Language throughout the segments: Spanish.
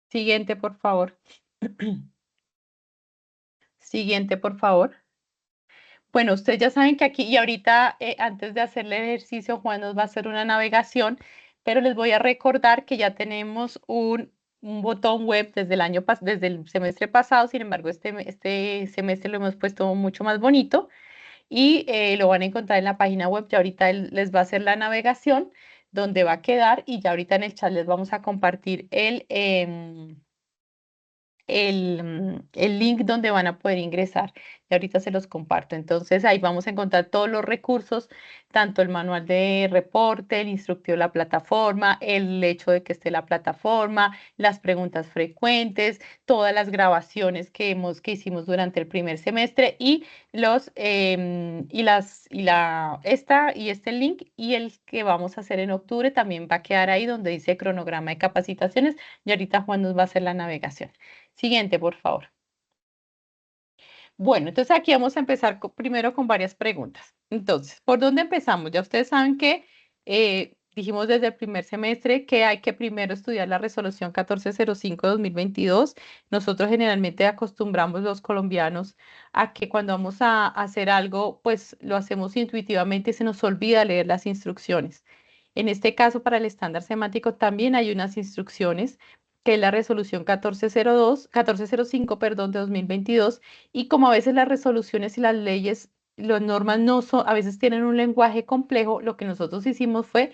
Siguiente, por favor. Siguiente, por favor. Bueno, ustedes ya saben que aquí y ahorita, antes de hacer el ejercicio, Juan nos va a hacer una navegación, pero les voy a recordar que ya tenemos un botón web desde desde el semestre pasado. Sin embargo, este semestre lo hemos puesto mucho más bonito y lo van a encontrar en la página web. Ya ahorita él les va a hacer la navegación donde va a quedar y ya ahorita en el chat les vamos a compartir el link donde van a poder ingresar. Y ahorita se los comparto. Entonces ahí vamos a encontrar todos los recursos, tanto el manual de reporte, el instructivo de la plataforma, el hecho de que esté la plataforma, las preguntas frecuentes, todas las grabaciones que hicimos durante el primer semestre y este link y el que vamos a hacer en octubre también va a quedar ahí donde dice cronograma de capacitaciones y ahorita Juan nos va a hacer la navegación. Siguiente, por favor. Bueno, entonces aquí vamos a empezar primero con varias preguntas. Entonces, ¿por dónde empezamos? Ya ustedes saben que dijimos desde el primer semestre que hay que primero estudiar la resolución 1405/2022. Nosotros generalmente acostumbramos los colombianos a que cuando vamos a hacer algo, pues lo hacemos intuitivamente y se nos olvida leer las instrucciones. En este caso, para el estándar semántico también hay unas instrucciones que es la resolución 1405, perdón, de 2022, y como a veces las resoluciones y las leyes, las normas no son, a veces tienen un lenguaje complejo, lo que nosotros hicimos fue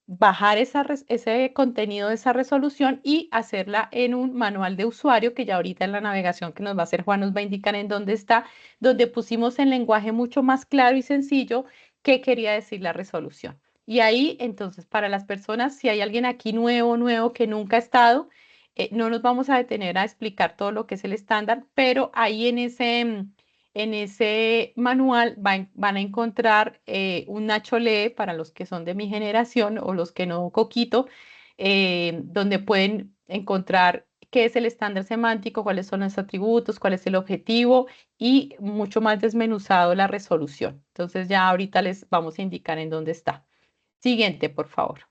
bajar ese contenido de esa resolución y hacerla en un manual de usuario que ya ahorita en la navegación que nos va a hacer Juan nos va a indicar en dónde está, donde pusimos en lenguaje mucho más claro y sencillo qué quería decir la resolución. Y ahí, entonces, para las personas, si hay alguien aquí nuevo que nunca ha estado, no nos vamos a detener a explicar todo lo que es el estándar, pero ahí en ese manual van a encontrar un Nacho Lee para los que son de mi generación o los que no, Coquito, donde pueden encontrar qué es el estándar semántico, cuáles son los atributos, cuál es el objetivo y mucho más desmenuzado la resolución. Entonces ya ahorita les vamos a indicar en dónde está. Siguiente, por favor.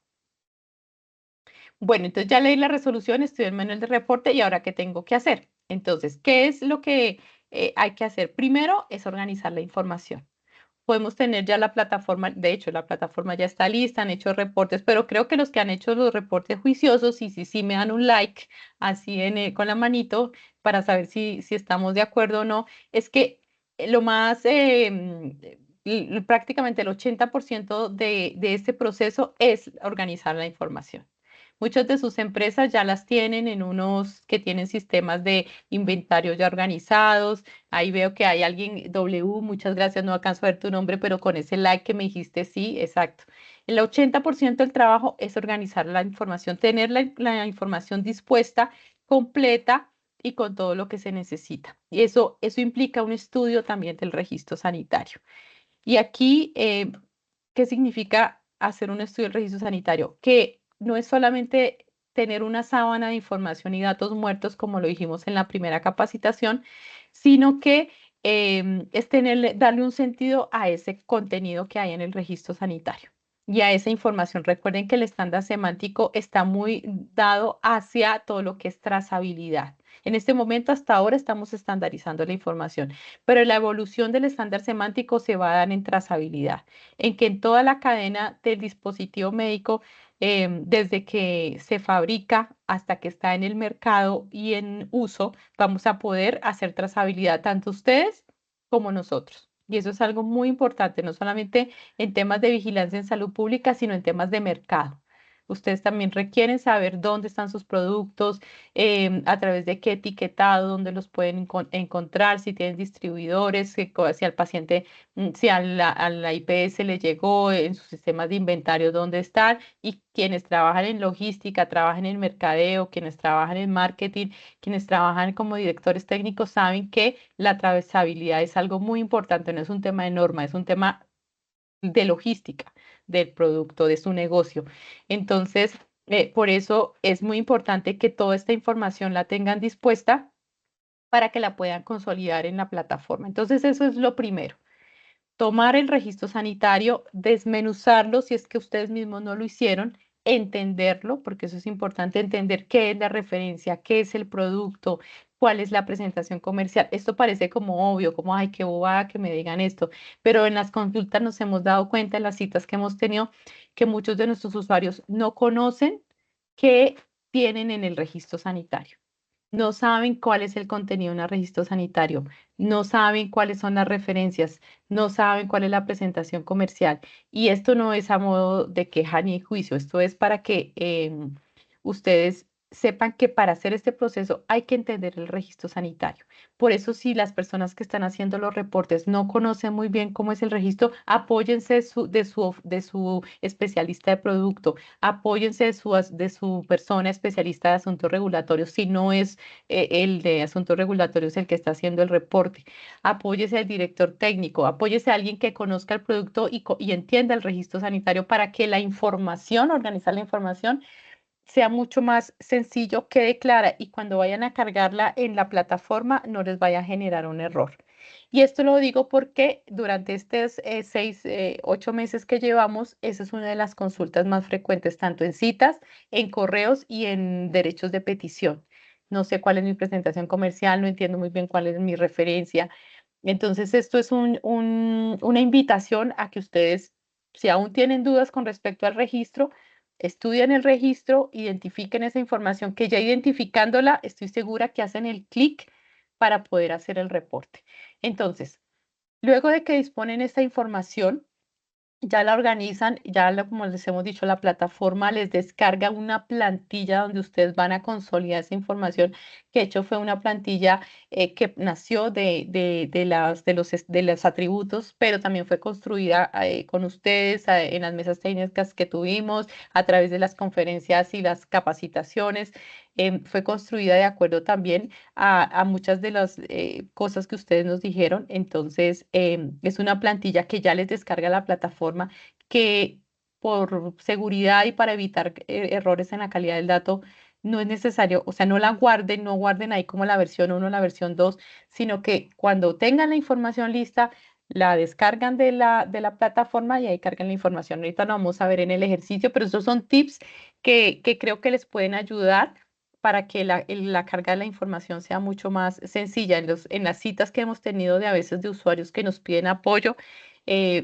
Bueno, entonces ya leí la resolución, estoy en el manual de reporte y ahora ¿qué tengo que hacer? Entonces, ¿qué es lo que hay que hacer? Primero es organizar la información. Podemos tener ya la plataforma, de hecho, la plataforma ya está lista, han hecho reportes, pero creo que los que han hecho los reportes juiciosos, y sí me dan un like así con la manito para saber si estamos de acuerdo o no, es que lo más, prácticamente el 80% de este proceso es organizar la información. Muchas de sus empresas ya las tienen en unos que tienen sistemas de inventario ya organizados. Ahí veo que hay alguien, W, muchas gracias, no alcanzo a ver tu nombre, pero con ese like que me dijiste, sí, exacto. El 80% del trabajo es organizar la información, tener la información dispuesta, completa y con todo lo que se necesita. Y eso implica un estudio también del registro sanitario. Y aquí, ¿qué significa hacer un estudio del registro sanitario? Que no es solamente tener una sábana de información y datos muertos, como lo dijimos en la primera capacitación, sino que es darle un sentido a ese contenido que hay en el registro sanitario y a esa información. Recuerden que el estándar semántico está muy dado hacia todo lo que es trazabilidad. En este momento, hasta ahora, estamos estandarizando la información, pero la evolución del estándar semántico se va a dar en trazabilidad, en que en toda la cadena del dispositivo médico, desde que se fabrica hasta que está en el mercado y en uso, vamos a poder hacer trazabilidad tanto ustedes como nosotros. Y eso es algo muy importante, no solamente en temas de vigilancia en salud pública, sino en temas de mercado. Ustedes también requieren saber dónde están sus productos, a través de qué etiquetado, dónde los pueden encontrar, si tienen distribuidores, si al paciente, si a la IPS le llegó en sus sistemas de inventario, dónde están, y quienes trabajan en logística, trabajan en mercadeo, quienes trabajan en marketing, quienes trabajan como directores técnicos, saben que la trazabilidad es algo muy importante, no es un tema de norma, es un tema de logística del producto, de su negocio. Entonces, por eso es muy importante que toda esta información la tengan dispuesta para que la puedan consolidar en la plataforma. Entonces, eso es lo primero. Tomar el registro sanitario, desmenuzarlo si es que ustedes mismos no lo hicieron entenderlo, porque eso es importante, entender qué es la referencia, qué es el producto, cuál es la presentación comercial. Esto parece como obvio, como, ay, qué bobada que me digan esto, pero en las consultas nos hemos dado cuenta, en las citas que hemos tenido, que muchos de nuestros usuarios no conocen qué tienen en el registro sanitario. No saben cuál es el contenido en el registro sanitario, no saben cuáles son las referencias, no saben cuál es la presentación comercial. Y esto no es a modo de queja ni juicio, esto es para que ustedes sepan que para hacer este proceso hay que entender el registro sanitario. Por eso, si las personas que están haciendo los reportes no conocen muy bien cómo es el registro, apóyense de su especialista de producto, apóyense de su persona especialista de asuntos regulatorios, si no es el de asuntos regulatorios el que está haciendo el reporte. Apóyese al director técnico, apóyese a alguien que conozca el producto y entienda el registro sanitario para que la información, organizar la información, sea mucho más sencillo, quede clara y cuando vayan a cargarla en la plataforma no les vaya a generar un error. Y esto lo digo porque durante estos 8 meses que llevamos, esa es una de las consultas más frecuentes, tanto en citas, en correos y en derechos de petición. No sé cuál es mi presentación comercial, no entiendo muy bien cuál es mi referencia. Entonces, esto es una invitación a que ustedes, si aún tienen dudas con respecto al registro, estudien el registro, identifiquen esa información, que ya identificándola, estoy segura que hacen el clic para poder hacer el reporte. Entonces, luego de que disponen esta información, ya la organizan, como les hemos dicho, la plataforma les descarga una plantilla donde ustedes van a consolidar esa información, que de hecho fue una plantilla que nació de los atributos, pero también fue construida con ustedes en las mesas técnicas que tuvimos, a través de las conferencias y las capacitaciones. Fue construida de acuerdo también a muchas de las cosas que ustedes nos dijeron. Entonces, es una plantilla que ya les descarga la plataforma, que por seguridad y para evitar errores en la calidad del dato, no es necesario, o sea, no la guarden, no guarden ahí como la versión 1, la versión 2, sino que cuando tengan la información lista, la descargan de la plataforma y ahí cargan la información. Ahorita lo vamos a ver en el ejercicio, pero estos son tips que creo que les pueden ayudar para que la carga de la información sea mucho más sencilla. En las citas que hemos tenido de a veces de usuarios que nos piden apoyo,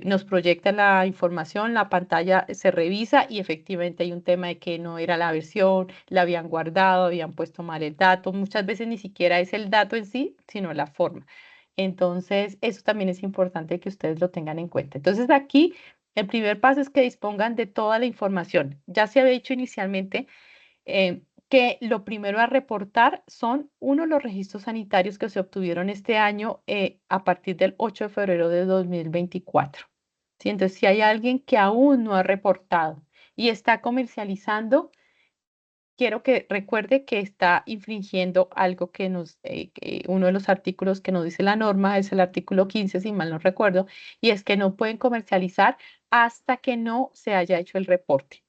nos proyectan la información, la pantalla se revisa y efectivamente hay un tema de que no era la versión, la habían guardado, habían puesto mal el dato. Muchas veces ni siquiera es el dato en sí, sino la forma. Entonces, eso también es importante que ustedes lo tengan en cuenta. Entonces, aquí el primer paso es que dispongan de toda la información. Ya se había dicho inicialmente que lo primero a reportar son, uno, los registros sanitarios que se obtuvieron este año a partir del 8 de febrero de 2024. ¿Sí? Entonces, si hay alguien que aún no ha reportado y está comercializando, quiero que recuerde que está infringiendo algo que uno de los artículos que nos dice la norma es el artículo 15, si mal no recuerdo, y es que no pueden comercializar hasta que no se haya hecho el reporte.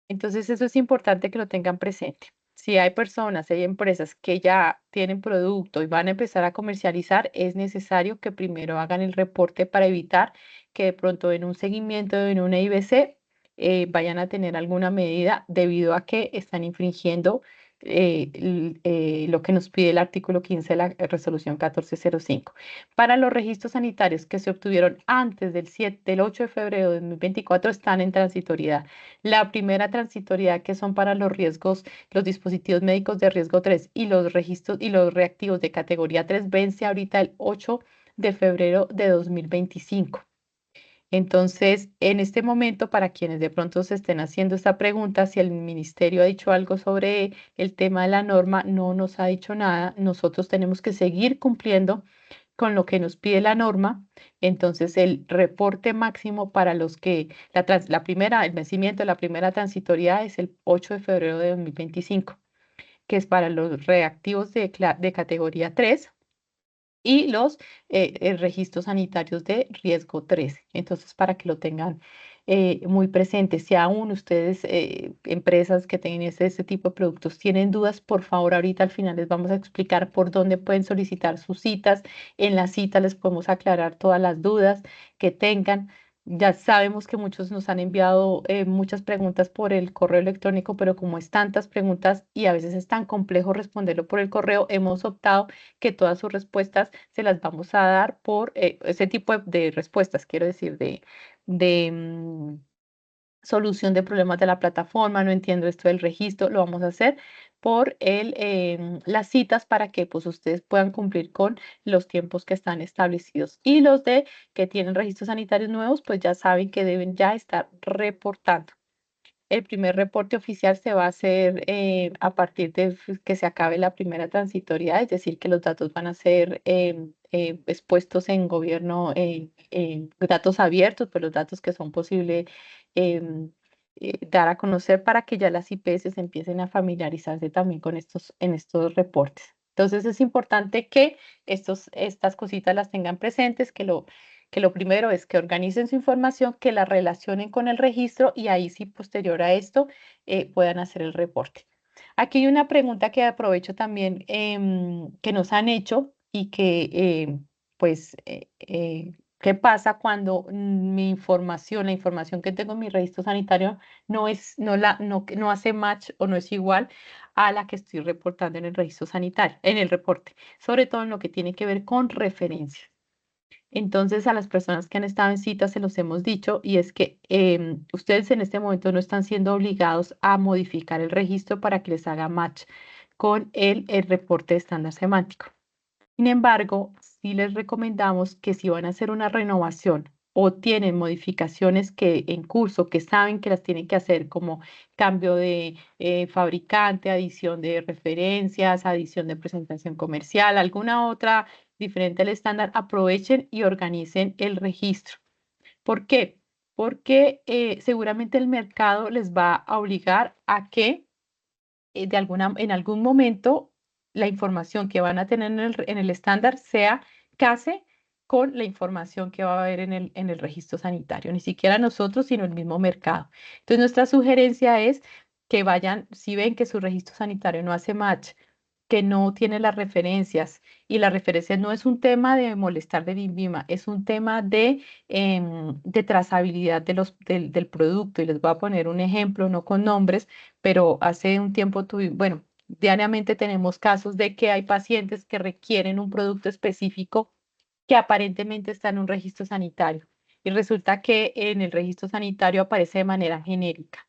Entonces, eso es importante que lo tengan presente. Si hay personas, hay empresas que ya tienen producto y van a empezar a comercializar, es necesario que primero hagan el reporte para evitar que de pronto en un seguimiento, en una IBC, vayan a tener alguna medida debido a que están infringiendo lo que nos pide el artículo 15 de la resolución 1405. Para los registros sanitarios que se obtuvieron antes del 8 de febrero de 2024 están en transitoriedad. La primera transitoriedad, que son para los riesgos, los dispositivos médicos de riesgo 3 y los registros y los reactivos de categoría 3, vence ahorita el 8 de febrero de 2025. Entonces, en este momento, para quienes de pronto se estén haciendo esta pregunta, si el ministerio ha dicho algo sobre el tema de la norma, no nos ha dicho nada. Nosotros tenemos que seguir cumpliendo con lo que nos pide la norma. Entonces, el reporte máximo para los que el vencimiento de la primera transitoriedad es el 8 de febrero de 2025, que es para los reactivos de categoría 3 y los registros sanitarios de riesgo 3. Entonces, para que lo tengan muy presente, si aún ustedes, empresas que tienen este tipo de productos, tienen dudas, por favor, ahorita al final les vamos a explicar por dónde pueden solicitar sus citas. En la cita les podemos aclarar todas las dudas que tengan. Ya sabemos que muchos nos han enviado muchas preguntas por el correo electrónico, pero como es tantas preguntas y a veces es tan complejo responderlo por el correo, hemos optado que todas sus respuestas se las vamos a dar por ese tipo de respuestas, quiero decir, de solución de problemas de la plataforma, no entiendo esto del registro, lo vamos a hacer por las citas para que pues ustedes puedan cumplir con los tiempos que están establecidos. Y los de que tienen registros sanitarios nuevos, pues ya saben que deben ya estar reportando. El primer reporte oficial se va a hacer a partir de que se acabe la primera transitoriedad, es decir, que los datos van a ser expuestos en gobierno, en datos abiertos, pues los datos que son posible em, dar a conocer para que ya las IPS empiecen a familiarizarse también con en estos reportes. Entonces es importante que estas cositas las tengan presentes, que lo primero es que organicen su información, que la relacionen con el registro y ahí sí, posterior a esto, puedan hacer el reporte. Aquí hay una pregunta que aprovecho también que nos han hecho y que, pues, ¿qué pasa cuando mi información, la información que tengo en mi registro sanitario no hace match o no es igual a la que estoy reportando en el registro sanitario, en el reporte, sobre todo en lo que tiene que ver con referencias? Entonces, a las personas que han estado en cita se los hemos dicho y es que ustedes en este momento no están siendo obligados a modificar el registro para que les haga match con el reporte de estándar semántico. Sin embargo, sí les recomendamos que si van a hacer una renovación o tienen modificaciones que en curso que saben que las tienen que hacer, como cambio de fabricante, adición de referencias, adición de presentación comercial, alguna otra diferente al estándar, aprovechen y organicen el registro. ¿Por qué? Porque seguramente el mercado les va a obligar a que en algún momento la información que van a tener en el estándar sea case con la información que va a haber en el registro sanitario, ni siquiera nosotros, sino el mismo mercado. Entonces, nuestra sugerencia es que vayan, si ven que su registro sanitario no hace match, que no tiene las referencias, y la referencia no es un tema de molestar del INVIMA, es un tema de trazabilidad del producto. Y les voy a poner un ejemplo, no con nombres, pero hace un tiempo bueno, diariamente tenemos casos de que hay pacientes que requieren un producto específico que aparentemente está en un registro sanitario y resulta que en el registro sanitario aparece de manera genérica.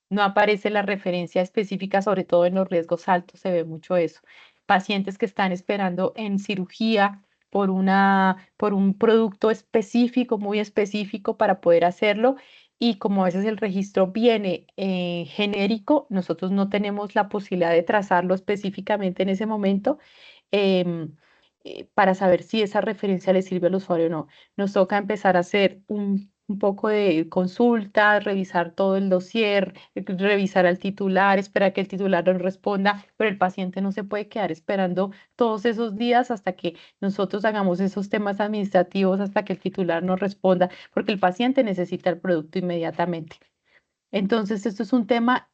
No aparece la referencia específica, sobre todo en los riesgos altos se ve mucho eso. Pacientes que están esperando en cirugía por un producto específico, muy específico para poder hacerlo. Y como a veces el registro viene genérico, nosotros no tenemos la posibilidad de trazarlo específicamente en ese momento. em, para saber si esa referencia le sirve al usuario o no. Nos toca empezar a hacer un poco de consulta, revisar todo el dossier, revisar al titular, esperar que el titular nos responda, pero el paciente no se puede quedar esperando todos esos días hasta que nosotros hagamos esos temas administrativos, hasta que el titular nos responda, porque el paciente necesita el producto inmediatamente. Entonces, esto es un tema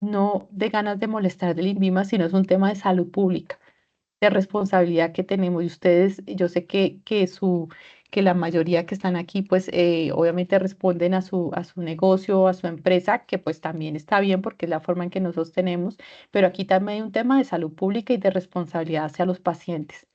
no de ganas de molestar del INVIMA, sino es un tema de salud pública, de responsabilidad que tenemos. Y ustedes, yo sé que la mayoría que están aquí, pues obviamente responden a su negocio, a su empresa, que pues también está bien porque es la forma en que nos sostenemos, pero aquí también hay un tema de salud pública y de responsabilidad hacia los pacientes.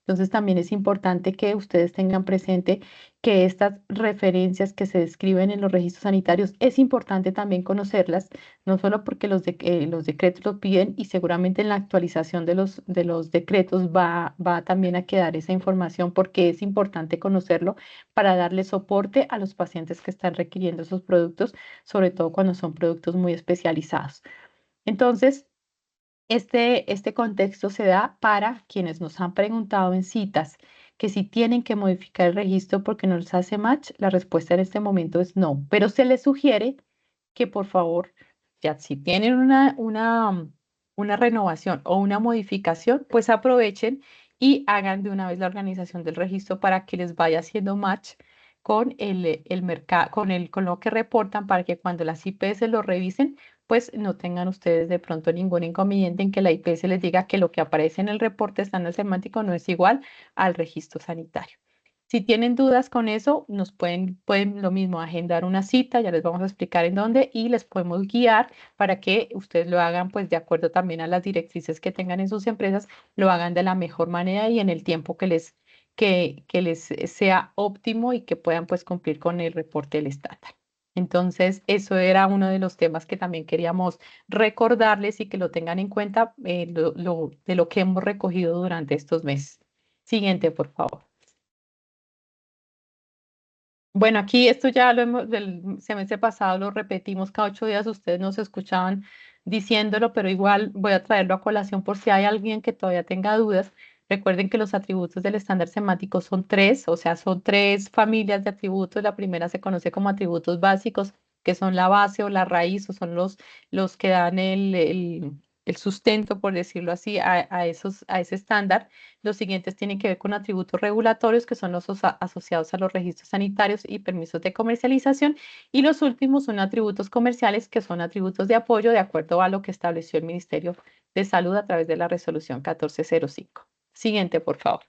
Entonces también es importante que ustedes tengan presente que estas referencias que se describen en los registros sanitarios es importante también conocerlas, no solo porque los decretos lo piden y seguramente en la actualización de los decretos va también a quedar esa información porque es importante conocerlo para darle soporte a los pacientes que están requiriendo esos productos, sobre todo cuando son productos muy especializados. Entonces, este contexto se da para quienes nos han preguntado en citas que si tienen que modificar el registro porque no les hace match, la respuesta en este momento es no, pero se les sugiere que por favor, ya si tienen una renovación o una modificación, pues aprovechen y hagan de una vez la organización del registro para que les vaya haciendo match con el mercado, con lo que reportan para que cuando las IPS lo revisen, pues no tengan ustedes de pronto ningún inconveniente en que la IPS les diga que lo que aparece en el reporte estándar semántico no es igual al registro sanitario. Si tienen dudas con eso, nos pueden lo mismo agendar una cita, ya les vamos a explicar en dónde y les podemos guiar para que ustedes lo hagan pues de acuerdo también a las directrices que tengan en sus empresas, lo hagan de la mejor manera y en el tiempo que les sea óptimo y que puedan pues cumplir con el reporte del estándar. Entonces, eso era uno de los temas que también queríamos recordarles y que lo tengan en cuenta de lo que hemos recogido durante estos meses. Siguiente, por favor. Bueno, aquí esto ya lo hemos, del semestre pasado lo repetimos cada 8 días, ustedes nos escuchaban diciéndolo, pero igual voy a traerlo a colación por si hay alguien que todavía tenga dudas. Recuerden que los atributos del estándar semántico son tres, o sea, son tres familias de atributos. La primera se conoce como atributos básicos, que son la base o la raíz, o son los que dan el sustento, por decirlo así, a ese estándar. Los siguientes tienen que ver con atributos regulatorios, que son los asociados a los registros sanitarios y permisos de comercialización. Y los últimos son atributos comerciales, que son atributos de apoyo de acuerdo a lo que estableció el Ministerio de Salud a través de la resolución 1405. Siguiente, por favor.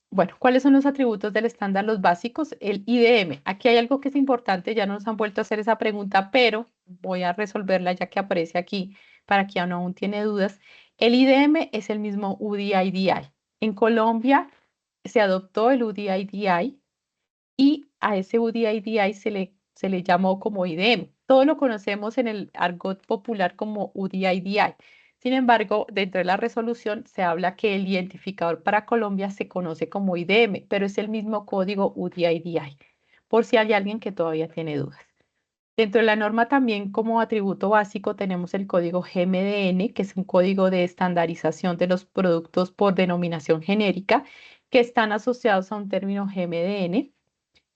Bueno, ¿cuáles son los atributos del estándar, los básicos? El IDM. Aquí hay algo que es importante, ya nos han vuelto a hacer esa pregunta, pero voy a resolverla ya que aparece aquí para quien aún tiene dudas. El IDM es el mismo UDI-DI. En Colombia se adoptó el UDI-DI y a ese UDI-DI se le llamó como IDM. Todo lo conocemos en el argot popular como UDI-DI. Sin embargo, dentro de la resolución se habla que el identificador para Colombia se conoce como IDM, pero es el mismo código UDI-DI, por si hay alguien que todavía tiene dudas. Dentro de la norma también como atributo básico tenemos el código GMDN, que es un código de estandarización de los productos por denominación genérica, que están asociados a un término GMDN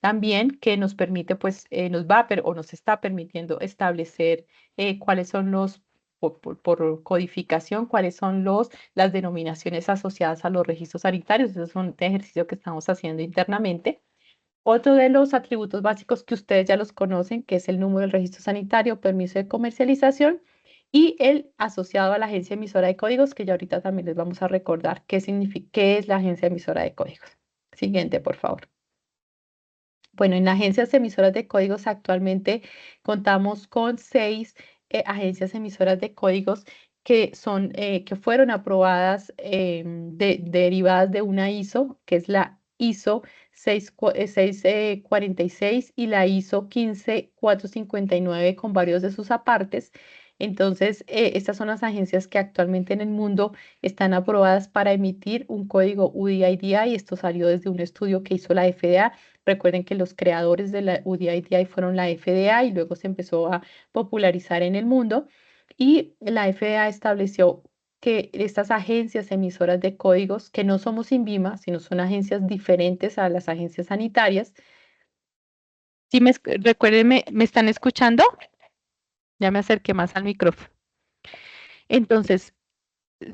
también que nos permite, pues, nos va o nos está permitiendo establecer cuáles son por codificación, cuáles son las denominaciones asociadas a los registros sanitarios. Eso es un ejercicio que estamos haciendo internamente. Otro de los atributos básicos que ustedes ya los conocen, que es el número del registro sanitario, permiso de comercialización y el asociado a la agencia emisora de códigos, que ya ahorita también les vamos a recordar qué significa, qué es la agencia emisora de códigos. Siguiente, por favor. Bueno, en agencias emisoras de códigos actualmente contamos con 6 agencias emisoras de códigos que fueron aprobadas derivadas de una ISO, que es la ISO 646 y la ISO 15459 con varios de sus apartes. Entonces, estas son las agencias que actualmente en el mundo están aprobadas para emitir un código UDI-DI y esto salió desde un estudio que hizo la FDA. Recuerden que los creadores de la UDI-DI fueron la FDA y luego se empezó a popularizar en el mundo. Y la FDA estableció que estas agencias emisoras de códigos, que no somos INVIMA, sino son agencias diferentes a las agencias sanitarias. Sí, recuérdenme, ¿me están escuchando? Ya me acerqué más al micrófono. Entonces,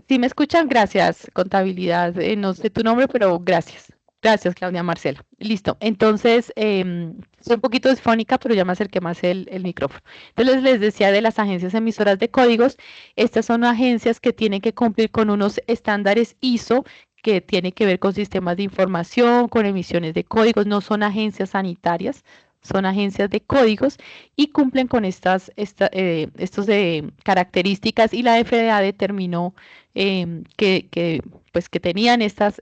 si me escuchan, gracias, contabilidad. No sé tu nombre, pero gracias. Gracias, Claudia Marcela. Listo. Entonces, soy un poquito disfónica, pero ya me acerqué más el micrófono. Entonces, les decía de las agencias emisoras de códigos, estas son agencias que tienen que cumplir con unos estándares ISO que tienen que ver con sistemas de información, con emisiones de códigos, no son agencias sanitarias, son agencias de códigos y cumplen con estas características y la FDA determinó pues, que tenían estas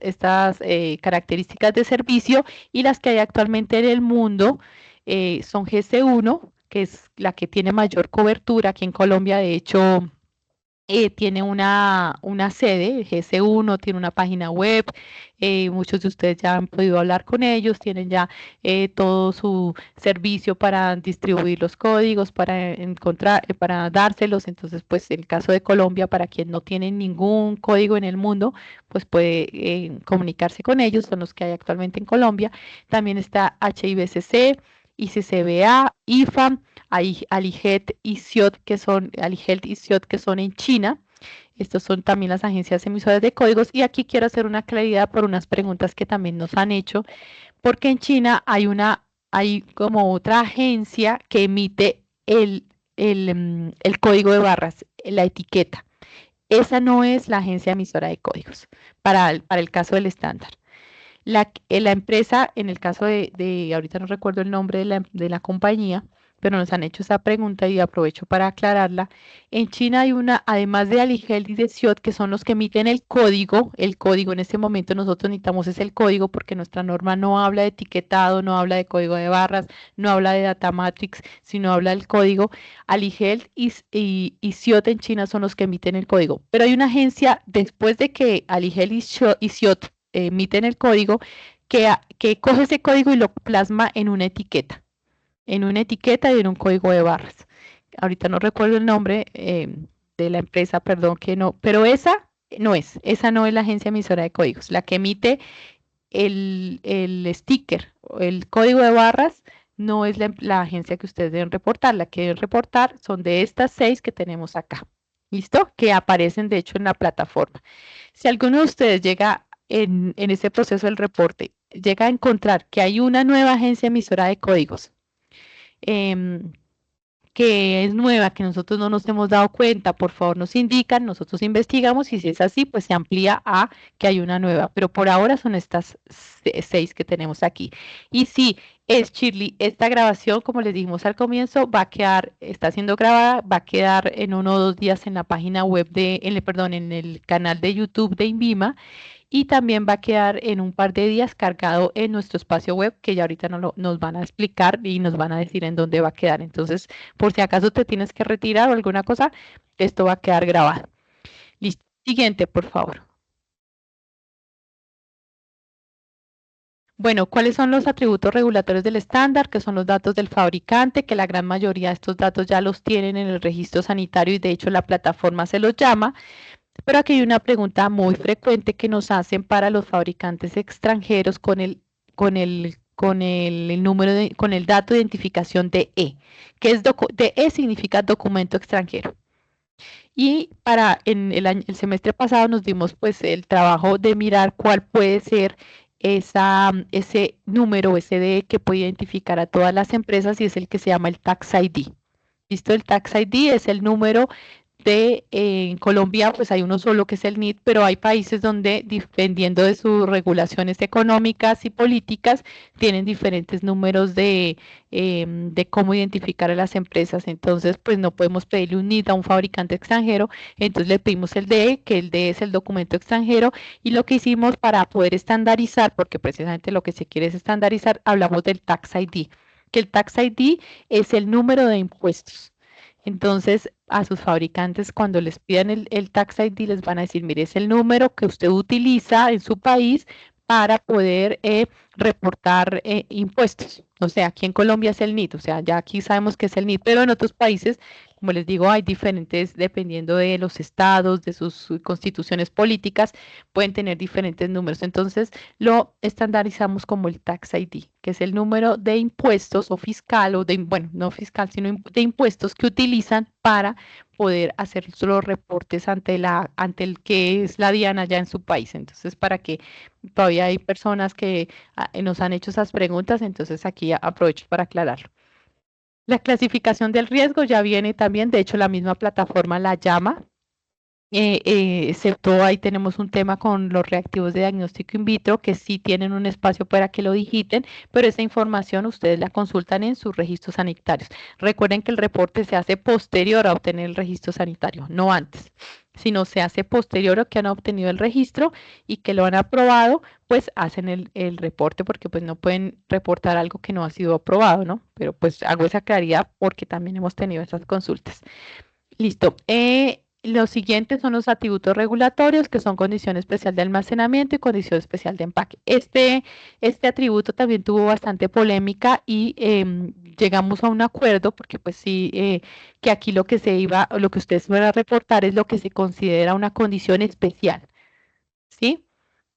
características de servicio y las que hay actualmente en el mundo son GC1, que es la que tiene mayor cobertura aquí en Colombia. De hecho, tiene una sede, GC1, tiene una página web, muchos de ustedes ya han podido hablar con ellos, tienen ya todo su servicio para distribuir los códigos, para encontrar, para dárselos. Entonces, pues en el caso de Colombia, para quien no tiene ningún código en el mundo, pues puede comunicarse con ellos, son los que hay actualmente en Colombia. También está HIBCC, ICCBA, IFAM, Aliget y SIOT, Aligelt y SIOT, que son en China. Estos son también las agencias emisoras de códigos. Y aquí quiero hacer una claridad por unas preguntas que también nos han hecho, porque en China hay como otra agencia que emite el código de barras, la etiqueta. esa no es la agencia emisora de códigos para el caso del estándar. La empresa, en el caso ahorita no recuerdo el nombre de la compañía, pero nos han hecho esa pregunta y aprovecho para aclararla. En China hay una, además de Aligel y de Siot, que son los que emiten el código en este momento nosotros necesitamos es el código porque nuestra norma no habla de etiquetado, no habla de código de barras, no habla de data matrix, sino habla del código. Aligel y Siot en China son los que emiten el código. Pero hay una agencia, después de que Aligel y Siot emiten el código, que coge ese código y lo plasma en una etiqueta y en un código de barras. Ahorita no recuerdo el nombre de la empresa, perdón que no, pero esa no es la agencia emisora de códigos. La que emite el sticker, el código de barras, no es la agencia que ustedes deben reportar. La que deben reportar son de estas 6 que tenemos acá. ¿Listo? Que aparecen de hecho en la plataforma. Si alguno de ustedes llega en ese proceso del reporte, llega a encontrar que hay una nueva agencia emisora de códigos em, que es nueva, que nosotros no nos hemos dado cuenta, por favor nos indican, nosotros investigamos y si es así, pues se amplía a que hay una nueva, pero por ahora son estas 6 que tenemos aquí. Y sí, es Shirley, esta grabación, como les dijimos al comienzo, va a quedar, está siendo grabada, va a quedar en 1 o 2 días en la página web perdón, en el canal de YouTube de Invima y también va a quedar en un par de días cargado en nuestro espacio web que ya ahorita nos van a explicar y nos van a decir en dónde va a quedar. Entonces, por si acaso te tienes que retirar o alguna cosa, esto va a quedar grabado. Listo. Siguiente, por favor. Bueno, ¿cuáles son los atributos regulatorios del estándar? Que son los datos del fabricante, que la gran mayoría de estos datos ya los tienen en el registro sanitario y de hecho la plataforma se los llama. Pero aquí hay una pregunta muy frecuente que nos hacen para los fabricantes extranjeros con el número con el dato de identificación de E, que es de E significa documento extranjero. Y en el semestre pasado nos dimos pues el trabajo de mirar cuál puede ser ese número, ese DE que puede identificar a todas las empresas y es el que se llama el Tax ID. ¿Listo? El Tax ID es el número en Colombia, pues hay uno solo que es el NIT, pero hay países donde, dependiendo de sus regulaciones económicas y políticas, tienen diferentes números de cómo identificar a las empresas. Entonces, pues no podemos pedirle un NIT a un fabricante extranjero, entonces le pedimos el DE, que el DE es el documento extranjero, y lo que hicimos para poder estandarizar, porque precisamente lo que se quiere es estandarizar, hablamos del Tax ID, que el Tax ID es el número de impuestos. Entonces, a sus fabricantes, cuando les pidan el Tax ID, les van a decir, mire, es el número que usted utiliza en su país para poder reportar impuestos. O sea, aquí en Colombia es el NIT, o sea, ya aquí sabemos que es el NIT, pero en otros países, como les digo, hay diferentes, dependiendo de los estados, de sus constituciones políticas, pueden tener diferentes números. Entonces, lo estandarizamos como el Tax ID, que es el número de impuestos o fiscal, bueno, no fiscal, sino de impuestos que utilizan para poder hacer los reportes ante el que es la DIAN ya en su país. Entonces, para que todavía hay personas que nos han hecho esas preguntas, entonces aquí aprovecho para aclararlo. La clasificación del riesgo ya viene también, de hecho la misma plataforma la llama, excepto ahí tenemos un tema con los reactivos de diagnóstico in vitro que sí tienen un espacio para que lo digiten, pero esa información ustedes la consultan en sus registros sanitarios. Recuerden que el reporte se hace posterior a obtener el registro sanitario, no antes, sino se hace posterior a que han obtenido el registro y que lo han aprobado, pues hacen el reporte porque pues no pueden reportar algo que no ha sido aprobado, ¿no? Pero pues hago esa claridad porque también hemos tenido esas consultas. Listo. Los siguientes son los atributos regulatorios, que son condición especial de almacenamiento y condición especial de empaque. Este atributo también tuvo bastante polémica y llegamos a un acuerdo, porque pues sí, que aquí lo que ustedes van a reportar es lo que se considera una condición especial, ¿sí?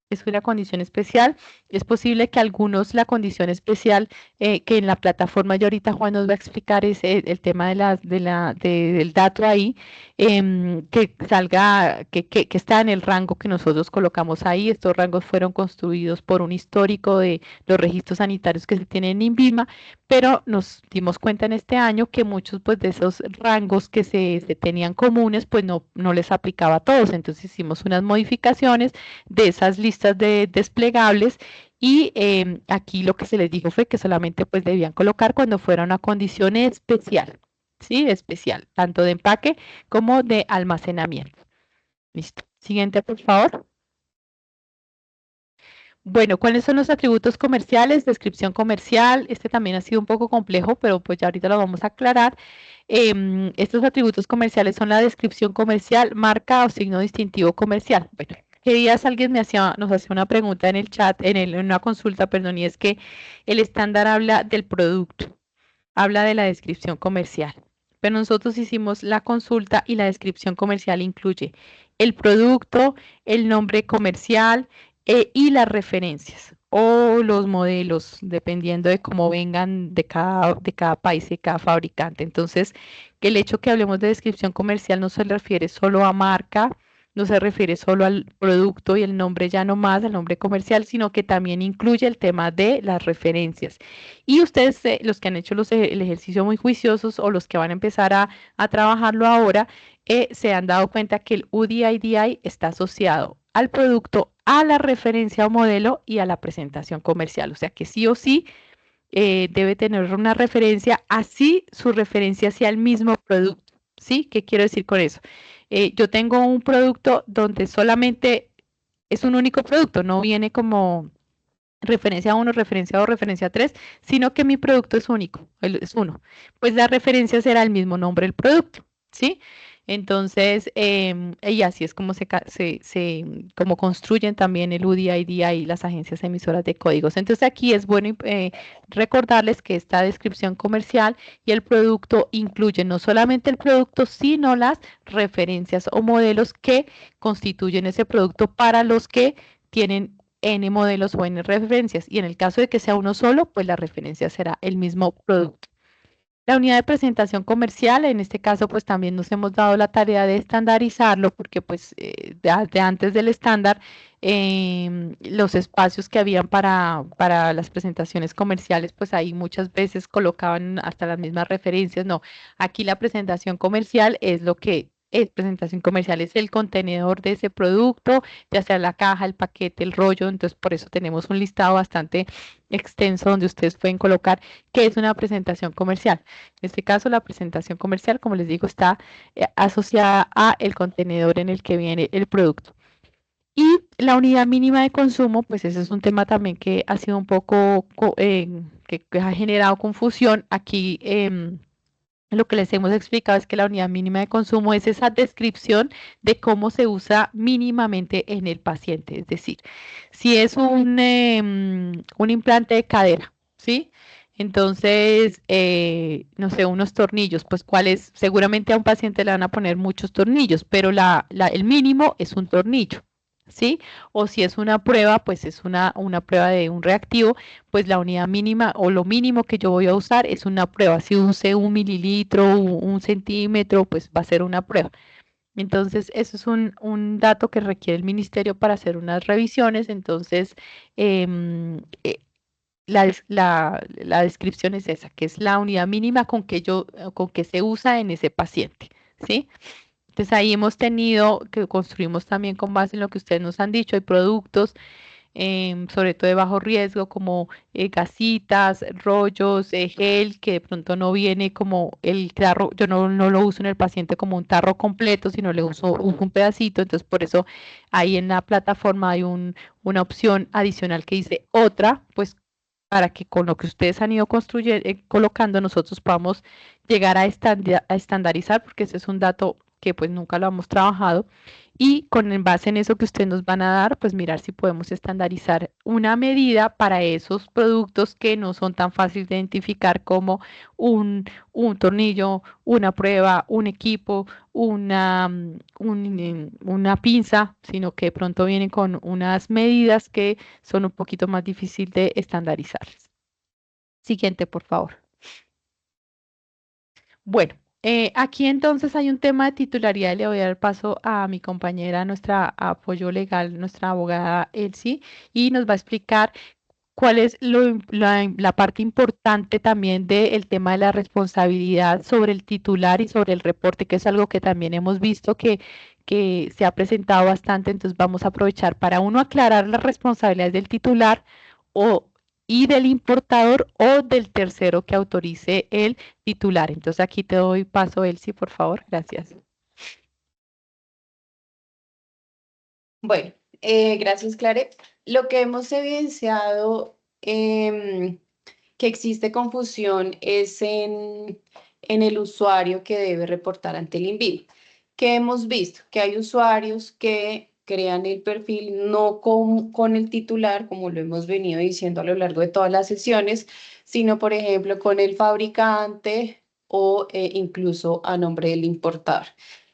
Es una condición especial. Es posible que algunos la condición especial que en la plataforma, y ahorita Juan nos va a explicar es el tema del dato ahí, que salga, que está en el rango que nosotros colocamos ahí. Estos rangos fueron construidos por un histórico de los registros sanitarios que se tienen en INVIMA, pero nos dimos cuenta en este año que muchos pues de esos rangos que se tenían comunes pues no les aplicaba a todos, entonces hicimos unas modificaciones de esas listas de desplegables y aquí lo que se les dijo fue que solamente pues debían colocar cuando fuera una condición especial, ¿sí? Especial, tanto de empaque como de almacenamiento. Listo. Siguiente, por favor. Bueno, ¿cuáles son los atributos comerciales? Descripción comercial. Este también ha sido un poco complejo, pero pues ya ahorita lo vamos a aclarar. Estos atributos comerciales son la descripción comercial, marca o signo distintivo comercial. Bueno, qué días alguien nos hacía una pregunta en el chat, en una consulta, perdón, y es que el estándar habla del producto, habla de la descripción comercial. Pero nosotros hicimos la consulta y la descripción comercial incluye el producto, el nombre comercial y las referencias o los modelos, dependiendo de cómo vengan de cada país y de cada fabricante. Entonces, que el hecho que hablemos de descripción comercial no se refiere solo a marca, no se refiere solo al producto y el nombre ya no más, al nombre comercial, sino que también incluye el tema de las referencias. Y ustedes, los que han hecho el ejercicio muy juiciosos o los que van a empezar a trabajarlo ahora, se han dado cuenta que el UDI-DI está asociado al producto, a la referencia o modelo y a la presentación comercial. O sea que sí o sí debe tener una referencia, así su referencia sea el mismo producto. ¿Sí? ¿Qué quiero decir con eso? Yo tengo un producto donde solamente es un único producto, no viene como referencia 1, referencia 2, referencia 3, sino que mi producto es único, es uno. Pues la referencia será el mismo nombre del producto, ¿sí? Entonces, y así es como como construyen también el UDI, IDI y las agencias emisoras de códigos. Entonces, aquí es bueno recordarles que esta descripción comercial y el producto incluyen no solamente el producto, sino las referencias o modelos que constituyen ese producto para los que tienen N modelos o N referencias. Y en el caso de que sea uno solo, pues la referencia será el mismo producto. La unidad de presentación comercial, en este caso, pues también nos hemos dado la tarea de estandarizarlo, porque pues de antes del estándar, los espacios que habían para las presentaciones comerciales, pues ahí muchas veces colocaban hasta las mismas referencias. No, aquí la presentación comercial es lo que es presentación comercial, es el contenedor de ese producto, ya sea la caja, el paquete, el rollo. Entonces, por eso tenemos un listado bastante extenso donde ustedes pueden colocar qué es una presentación comercial. En este caso, la presentación comercial, como les digo, está asociada a el contenedor en el que viene el producto. Y la unidad mínima de consumo, pues ese es un tema también que ha sido un poco, que ha generado confusión. Aquí lo que les hemos explicado es que la unidad mínima de consumo es esa descripción de cómo se usa mínimamente en el paciente. Es decir, si es un implante de cadera, ¿sí? Entonces, no sé, unos tornillos, pues cuáles, seguramente a un paciente le van a poner muchos tornillos, pero el mínimo es un tornillo, ¿sí? O si es una prueba, pues es una prueba de un reactivo, pues la unidad mínima o lo mínimo que yo voy a usar es una prueba. Si use 1 mililitro, un centímetro, pues va a ser una prueba. Entonces, eso es un dato que requiere el ministerio para hacer unas revisiones. Entonces, la descripción es esa, que es la unidad mínima con que se usa en ese paciente, ¿sí? Entonces ahí hemos tenido que construimos también con base en lo que ustedes nos han dicho, hay productos, sobre todo de bajo riesgo, como gasitas, rollos, gel, que de pronto no viene como el tarro, yo no lo uso en el paciente como un tarro completo, sino le uso un pedacito. Entonces por eso ahí en la plataforma hay una opción adicional que dice otra, pues para que con lo que ustedes han ido construyendo, colocando, nosotros podamos llegar a estandarizar, porque ese es un dato que pues nunca lo hemos trabajado, y con en base en eso que ustedes nos van a dar, pues mirar si podemos estandarizar una medida para esos productos que no son tan fáciles de identificar como un tornillo, una prueba, un equipo, una pinza, sino que de pronto vienen con unas medidas que son un poquito más difícil de estandarizarles. Siguiente, por favor. Bueno, aquí entonces hay un tema de titularidad y le voy a dar paso a mi compañera, nuestra apoyo legal, nuestra abogada Elsie, y nos va a explicar cuál es la parte importante también del tema de la responsabilidad sobre el titular y sobre el reporte, que es algo que también hemos visto que se ha presentado bastante. Entonces vamos a aprovechar para uno aclarar las responsabilidades del titular o, y del importador o del tercero que autorice el titular. Entonces aquí te doy paso, Elsie, por favor. Gracias. Bueno, gracias, Clare. Lo que hemos evidenciado que existe confusión es en el usuario que debe reportar ante el INVIMA. Que hemos visto que hay usuarios que crean el perfil no con el titular, como lo hemos venido diciendo a lo largo de todas las sesiones, sino, por ejemplo, con el fabricante o incluso a nombre del importador.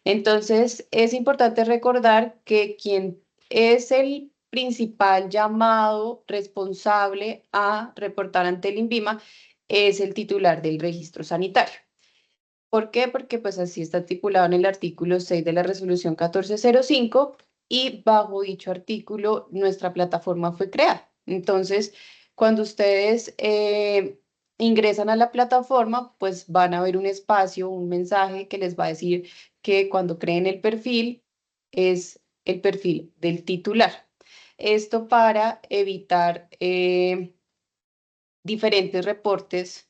Entonces, es importante recordar que quien es el principal llamado responsable a reportar ante el INVIMA es el titular del registro sanitario. ¿Por qué? Porque pues así está estipulado en el artículo 6 de la resolución 1405 y bajo dicho artículo nuestra plataforma fue creada. Entonces, cuando ustedes ingresan a la plataforma, pues van a ver un espacio, un mensaje que les va a decir que cuando creen el perfil es el perfil del titular. Esto para evitar diferentes reportes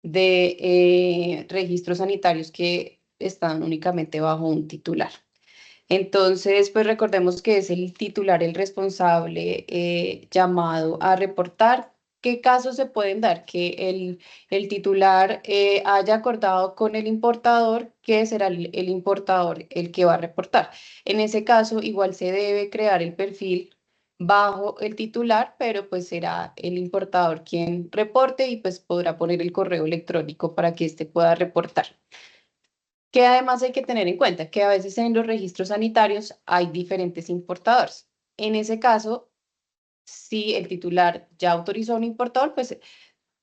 de registros sanitarios que están únicamente bajo un titular. Entonces, pues recordemos que es el titular el responsable llamado a reportar. ¿Qué casos se pueden dar? Que el titular haya acordado con el importador que será el importador el que va a reportar. En ese caso, igual se debe crear el perfil bajo el titular, pero pues será el importador quien reporte y pues podrá poner el correo electrónico para que éste pueda reportar. Que además hay que tener en cuenta que a veces en los registros sanitarios hay diferentes importadores. En ese caso, si el titular ya autorizó a un importador, pues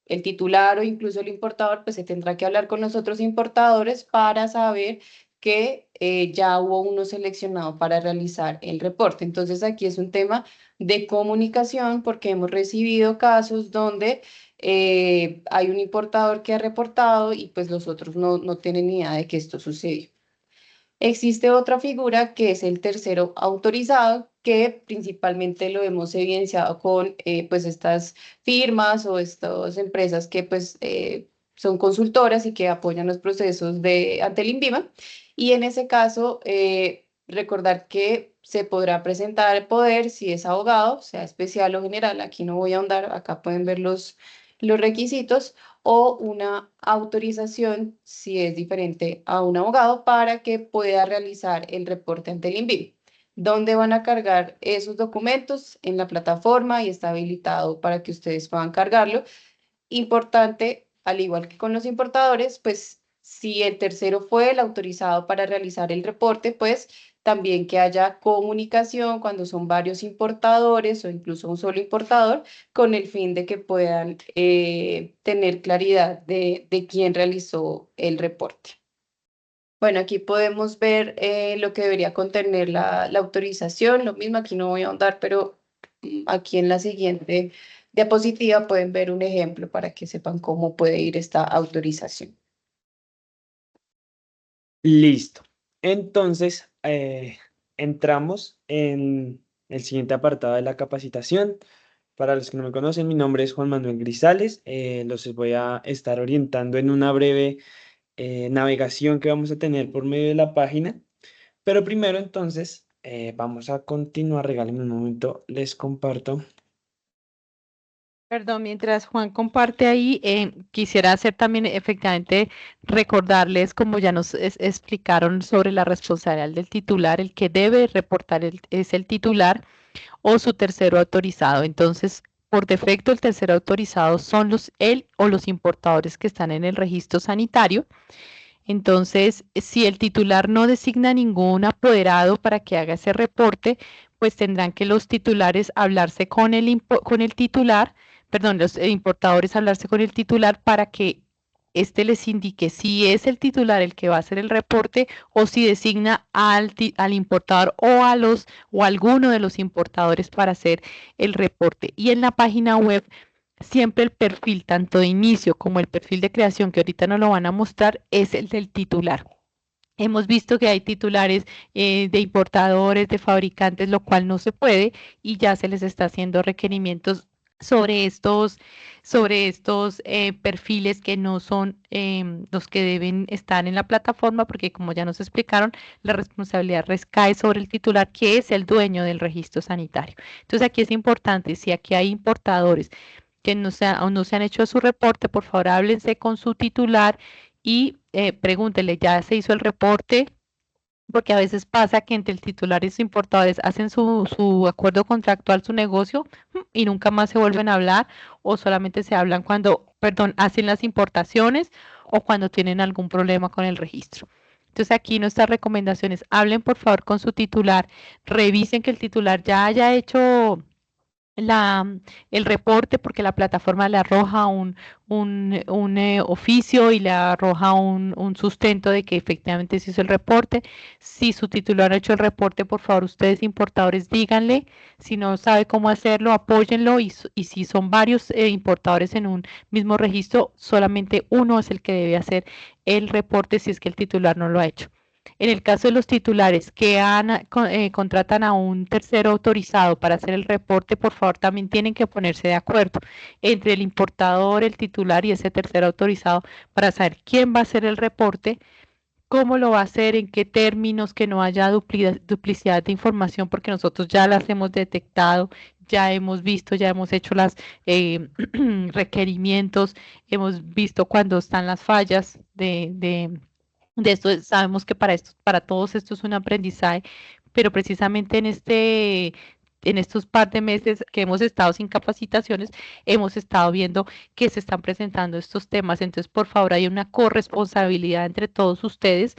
el titular o incluso el importador, pues se tendrá que hablar con los otros importadores para saber que ya hubo uno seleccionado para realizar el reporte. Entonces aquí es un tema de comunicación porque hemos recibido casos donde hay un importador que ha reportado y pues los otros no tienen ni idea de que esto sucedió. Existe otra figura que es el tercero autorizado, que principalmente lo hemos evidenciado con pues estas firmas o estas empresas que pues son consultoras y que apoyan los procesos de ante el INVIMA. Y en ese caso, recordar que se podrá presentar el poder si es abogado, sea especial o general. Aquí no voy a ahondar, acá pueden ver los requisitos o una autorización si es diferente a un abogado para que pueda realizar el reporte ante el INVIMA. ¿Dónde van a cargar esos documentos? En la plataforma y está habilitado para que ustedes puedan cargarlo. Importante, al igual que con los importadores, pues si el tercero fue el autorizado para realizar el reporte, pues también que haya comunicación cuando son varios importadores o incluso un solo importador, con el fin de que puedan tener claridad de quién realizó el reporte. Bueno, aquí podemos ver lo que debería contener la autorización. Lo mismo, aquí no voy a ahondar, pero aquí en la siguiente diapositiva pueden ver un ejemplo para que sepan cómo puede ir esta autorización. Listo. Entonces, entramos en el siguiente apartado de la capacitación. Para los que no me conocen, mi nombre es Juan Manuel Grisales. Los voy a estar orientando en una breve navegación que vamos a tener por medio de la página. Pero primero, entonces, vamos a continuar. Regálenme un momento, les comparto. Perdón, mientras Juan comparte ahí, quisiera hacer también efectivamente recordarles, como ya nos explicaron sobre la responsabilidad del titular, el que debe reportar es el titular o su tercero autorizado. Entonces, por defecto, el tercero autorizado son él o los importadores que están en el registro sanitario. Entonces, si el titular no designa ningún apoderado para que haga ese reporte, pues tendrán que los titulares hablarse con el titular, perdón, los importadores hablarse con el titular para que éste les indique si es el titular el que va a hacer el reporte o si designa al importador o alguno de los importadores para hacer el reporte. Y en la página web siempre el perfil, tanto de inicio como el perfil de creación, que ahorita nos lo van a mostrar, es el del titular. Hemos visto que hay titulares de importadores, de fabricantes, lo cual no se puede y ya se les está haciendo requerimientos sobre estos perfiles que no son los que deben estar en la plataforma, porque como ya nos explicaron, la responsabilidad recae sobre el titular, que es el dueño del registro sanitario. Entonces aquí es importante, si aquí hay importadores que aún no se han hecho su reporte, por favor háblense con su titular y pregúntele, ¿ya se hizo el reporte? Porque a veces pasa que entre el titular y los importadores hacen su acuerdo contractual, su negocio, y nunca más se vuelven a hablar, o solamente se hablan cuando, perdón, hacen las importaciones o cuando tienen algún problema con el registro. Entonces aquí nuestras recomendaciones, hablen por favor con su titular, revisen que el titular ya haya hecho el reporte, porque la plataforma le arroja un oficio y le arroja un sustento de que efectivamente se hizo el reporte. Si su titular ha hecho el reporte, por favor, ustedes importadores díganle. Si no sabe cómo hacerlo, apóyenlo. Y si son varios importadores en un mismo registro, solamente uno es el que debe hacer el reporte si es que el titular no lo ha hecho. En el caso de los titulares que contratan a un tercero autorizado para hacer el reporte, por favor, también tienen que ponerse de acuerdo entre el importador, el titular y ese tercero autorizado para saber quién va a hacer el reporte, cómo lo va a hacer, en qué términos, que no haya duplicidad de información, porque nosotros ya las hemos detectado, ya hemos visto, ya hemos hecho los requerimientos, hemos visto cuando están las fallas de esto. Sabemos que para todos esto es un aprendizaje, pero precisamente en estos par de meses que hemos estado sin capacitaciones, hemos estado viendo que se están presentando estos temas. Entonces, por favor, hay una corresponsabilidad entre todos ustedes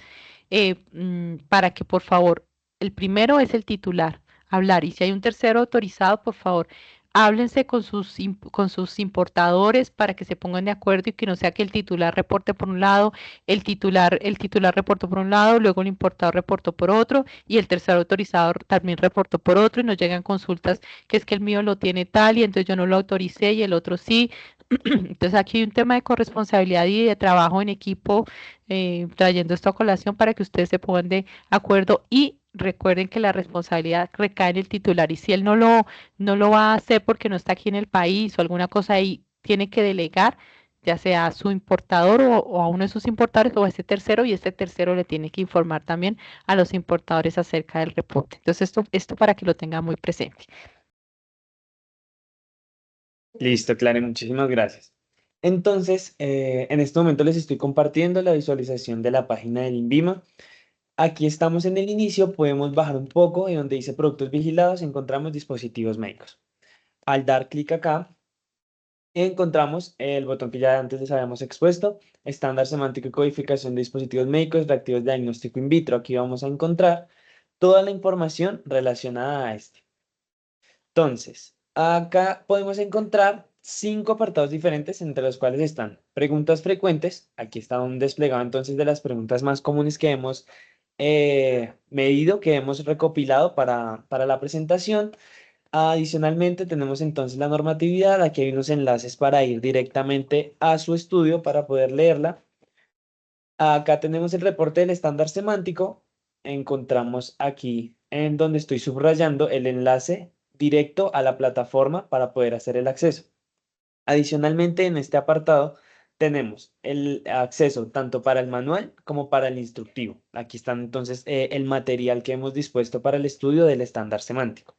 para que, por favor, el primero es el titular, hablar. Y si hay un tercero autorizado, por favor, háblense con sus importadores para que se pongan de acuerdo y que no sea que el titular reporte por un lado, el titular reportó por un lado, luego el importador reportó por otro y el tercer autorizado también reportó por otro y nos llegan consultas que es que el mío lo tiene tal y entonces yo no lo autoricé y el otro sí. Entonces aquí hay un tema de corresponsabilidad y de trabajo en equipo, trayendo esto a colación para que ustedes se pongan de acuerdo y recuerden que la responsabilidad recae en el titular y si él no lo va a hacer porque no está aquí en el país o alguna cosa ahí, tiene que delegar ya sea a su importador o a uno de sus importadores o a ese tercero, y este tercero le tiene que informar también a los importadores acerca del reporte. Entonces, esto para que lo tengan muy presente. Listo, Clary, muchísimas gracias. Entonces, en este momento les estoy compartiendo la visualización de la página del INVIMA. Aquí estamos en el inicio, podemos bajar un poco y donde dice productos vigilados encontramos dispositivos médicos. Al dar clic acá, encontramos el botón que ya antes les habíamos expuesto, estándar semántico y codificación de dispositivos médicos, reactivos de diagnóstico in vitro. Aquí vamos a encontrar toda la información relacionada a este. Entonces, acá podemos encontrar 5 apartados diferentes entre los cuales están preguntas frecuentes. Aquí está un desplegado entonces de las preguntas más comunes que hemos medido, que hemos recopilado para la presentación. Adicionalmente, tenemos entonces la normatividad. Aquí hay unos enlaces para ir directamente a su estudio para poder leerla. Acá tenemos el reporte del estándar semántico. Encontramos aquí en donde estoy subrayando el enlace directo a la plataforma para poder hacer el acceso. Adicionalmente, en este apartado tenemos el acceso tanto para el manual como para el instructivo. Aquí están entonces el material que hemos dispuesto para el estudio del estándar semántico.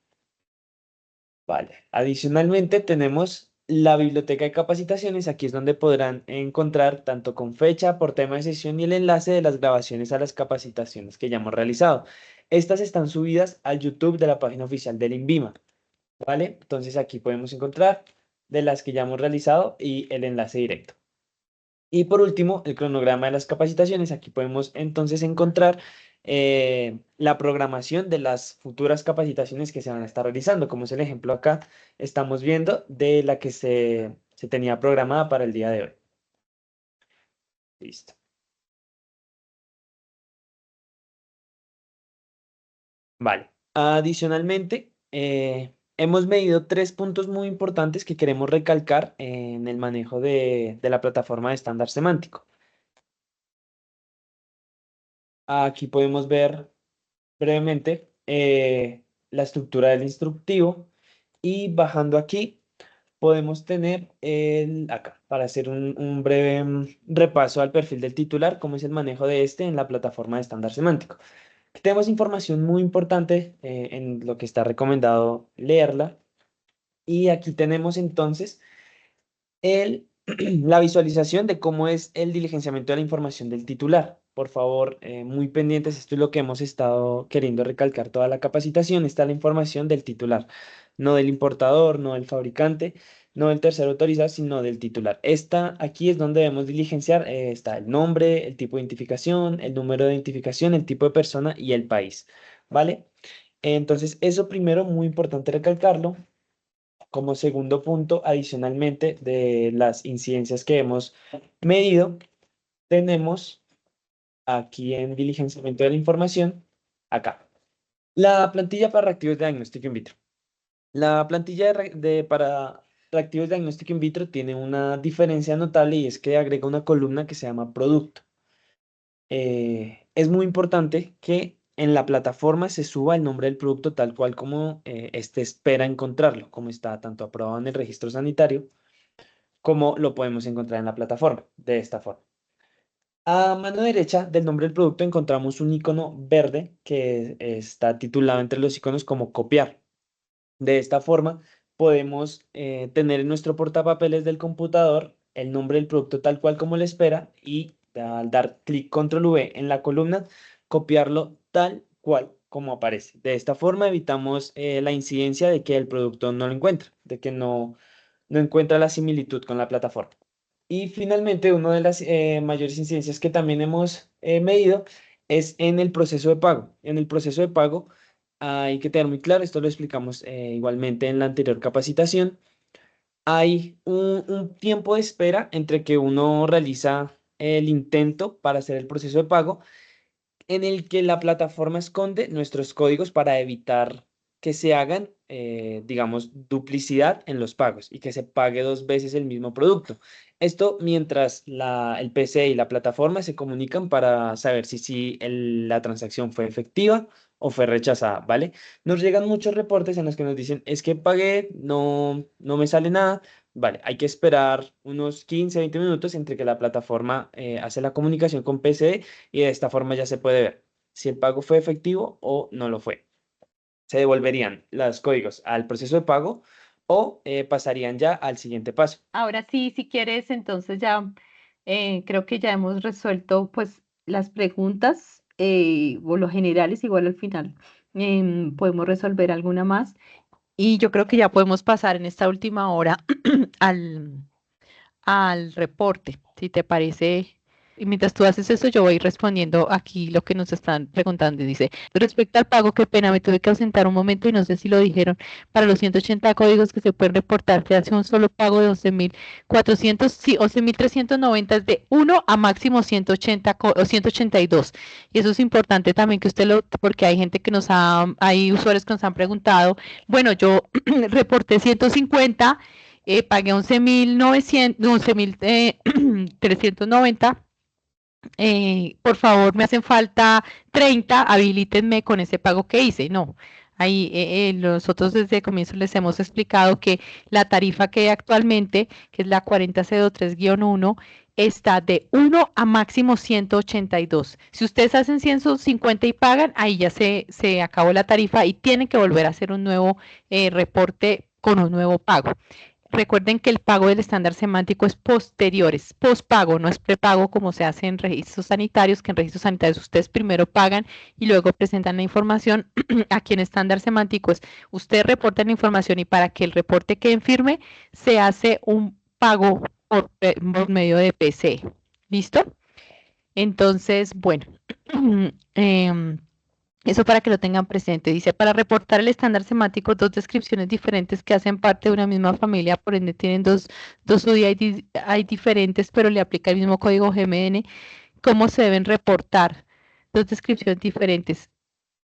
Vale. Adicionalmente tenemos la biblioteca de capacitaciones. Aquí es donde podrán encontrar tanto con fecha, por tema de sesión y el enlace de las grabaciones a las capacitaciones que ya hemos realizado. Estas están subidas al YouTube de la página oficial del INVIMA. ¿Vale? Entonces aquí podemos encontrar de las que ya hemos realizado y el enlace directo. Y por último, el cronograma de las capacitaciones. Aquí podemos entonces encontrar la programación de las futuras capacitaciones que se van a estar realizando, como es el ejemplo acá, estamos viendo de la que se tenía programada para el día de hoy. Listo. Vale. Adicionalmente, hemos medido 3 puntos muy importantes que queremos recalcar en el manejo de la plataforma de estándar semántico. Aquí podemos ver brevemente la estructura del instructivo y bajando aquí podemos tener acá para hacer un breve repaso al perfil del titular, cómo es el manejo de este en la plataforma de estándar semántico. Aquí tenemos información muy importante en lo que está recomendado leerla y aquí tenemos entonces la visualización de cómo es el diligenciamiento de la información del titular. Por favor, muy pendientes, esto es lo que hemos estado queriendo recalcar toda la capacitación, está la información del titular, no del importador, no del fabricante, no del tercero autorizado, sino del titular. Esta aquí es donde debemos diligenciar, está el nombre, el tipo de identificación, el número de identificación, el tipo de persona y el país, ¿vale? Entonces, eso primero, muy importante recalcarlo. Como segundo punto, adicionalmente de las incidencias que hemos medido, tenemos aquí en diligenciamiento de la información, acá, la plantilla para reactivos de diagnóstico in vitro. La plantilla para reactivos de diagnóstico in vitro tiene una diferencia notable y es que agrega una columna que se llama producto. Es muy importante que en la plataforma se suba el nombre del producto tal cual como este espera encontrarlo, como está tanto aprobado en el registro sanitario como lo podemos encontrar en la plataforma, de esta forma. A mano derecha del nombre del producto encontramos un icono verde que está titulado entre los iconos como copiar. De esta forma podemos tener en nuestro portapapeles del computador el nombre del producto tal cual como lo espera y al dar clic control V en la columna, copiarlo tal cual como aparece. De esta forma evitamos la incidencia de que el producto no lo encuentra, de que no encuentra la similitud con la plataforma. Y finalmente, una de las mayores incidencias que también hemos medido es en el proceso de pago. En el proceso de pago hay que tener muy claro, esto lo explicamos igualmente en la anterior capacitación, hay un tiempo de espera entre que uno realiza el intento para hacer el proceso de pago en el que la plataforma esconde nuestros códigos para evitar que se hagan, digamos, duplicidad en los pagos y que se pague 2 veces el mismo producto. Esto mientras el PC y la plataforma se comunican para saber si la transacción fue efectiva o fue rechazada, ¿vale? Nos llegan muchos reportes en los que nos dicen, es que pagué, no me sale nada. Vale, hay que esperar unos 15, 20 minutos entre que la plataforma hace la comunicación con PC y de esta forma ya se puede ver si el pago fue efectivo o no lo fue. Se devolverían los códigos al proceso de pago o pasarían ya al siguiente paso. Ahora sí, si quieres, entonces ya creo que ya hemos resuelto pues las preguntas o los generales, igual al final podemos resolver alguna más. Y yo creo que ya podemos pasar en esta última hora al, al reporte, si te parece. Y mientras tú haces eso, yo voy respondiendo aquí lo que nos están preguntando. Y dice, respecto al pago, qué pena, me tuve que ausentar un momento y no sé si lo dijeron. Para los 180 códigos que se pueden reportar, se hace un solo pago de 11.400, sí, 11.390 es de 1 a máximo 180 o 182. Y eso es importante también que usted porque hay gente que hay usuarios que nos han preguntado, bueno, yo reporté 150, pagué 11.900, 11.390. Por favor, me hacen falta 30, habilítenme con ese pago que hice. No, ahí nosotros desde el comienzo les hemos explicado que la tarifa que hay actualmente, que es la 4003-1, está de 1 a máximo 182. Si ustedes hacen 150 y pagan, ahí ya se acabó la tarifa y tienen que volver a hacer un nuevo reporte con un nuevo pago. Recuerden que el pago del estándar semántico es posterior, es postpago, no es prepago como se hace en registros sanitarios, que en registros sanitarios ustedes primero pagan y luego presentan la información. Aquí en estándar semántico es ustedes reportan la información y para que el reporte quede firme se hace un pago por medio de PC. ¿Listo? Entonces, bueno. Eso para que lo tengan presente. Dice, para reportar el estándar semántico, 2 descripciones diferentes que hacen parte de una misma familia, por ende tienen dos UID hay diferentes, pero le aplica el mismo código GMN. ¿Cómo se deben reportar? 2 descripciones diferentes.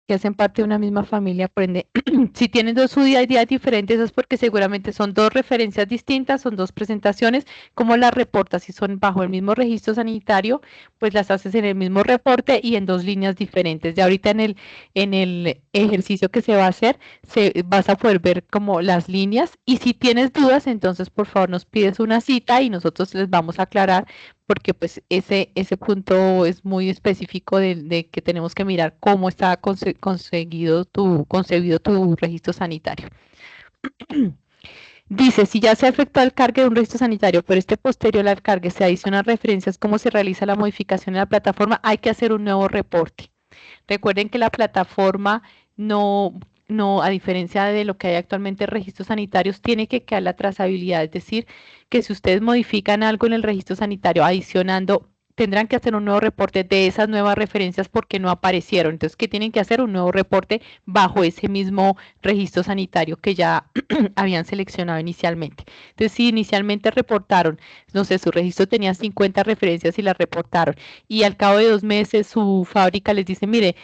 que hacen parte de una misma familia, por ende, si tienen dos UDIs diferentes, es porque seguramente son dos referencias distintas, son dos presentaciones. ¿Cómo las reportas? Si son bajo el mismo registro sanitario, pues las haces en el mismo reporte y en dos líneas diferentes. Ya ahorita en el ejercicio que se va a hacer, vas a poder ver como las líneas, y si tienes dudas, entonces por favor nos pides una cita y nosotros les vamos a aclarar, porque pues ese punto es muy específico de que tenemos que mirar cómo está concebido tu registro sanitario. Dice, si ya se ha efectuado el cargue de un registro sanitario, pero posterior al cargue se adicionan referencias, cómo se realiza la modificación en la plataforma, hay que hacer un nuevo reporte. Recuerden que la plataforma a diferencia de lo que hay actualmente en registros sanitarios, tiene que quedar la trazabilidad, es decir, que si ustedes modifican algo en el registro sanitario adicionando, tendrán que hacer un nuevo reporte de esas nuevas referencias porque no aparecieron. Entonces, ¿qué tienen que hacer? Un nuevo reporte bajo ese mismo registro sanitario que ya habían seleccionado inicialmente. Entonces, si inicialmente reportaron, no sé, su registro tenía 50 referencias y las reportaron, y al cabo de 2 meses su fábrica les dice, mire,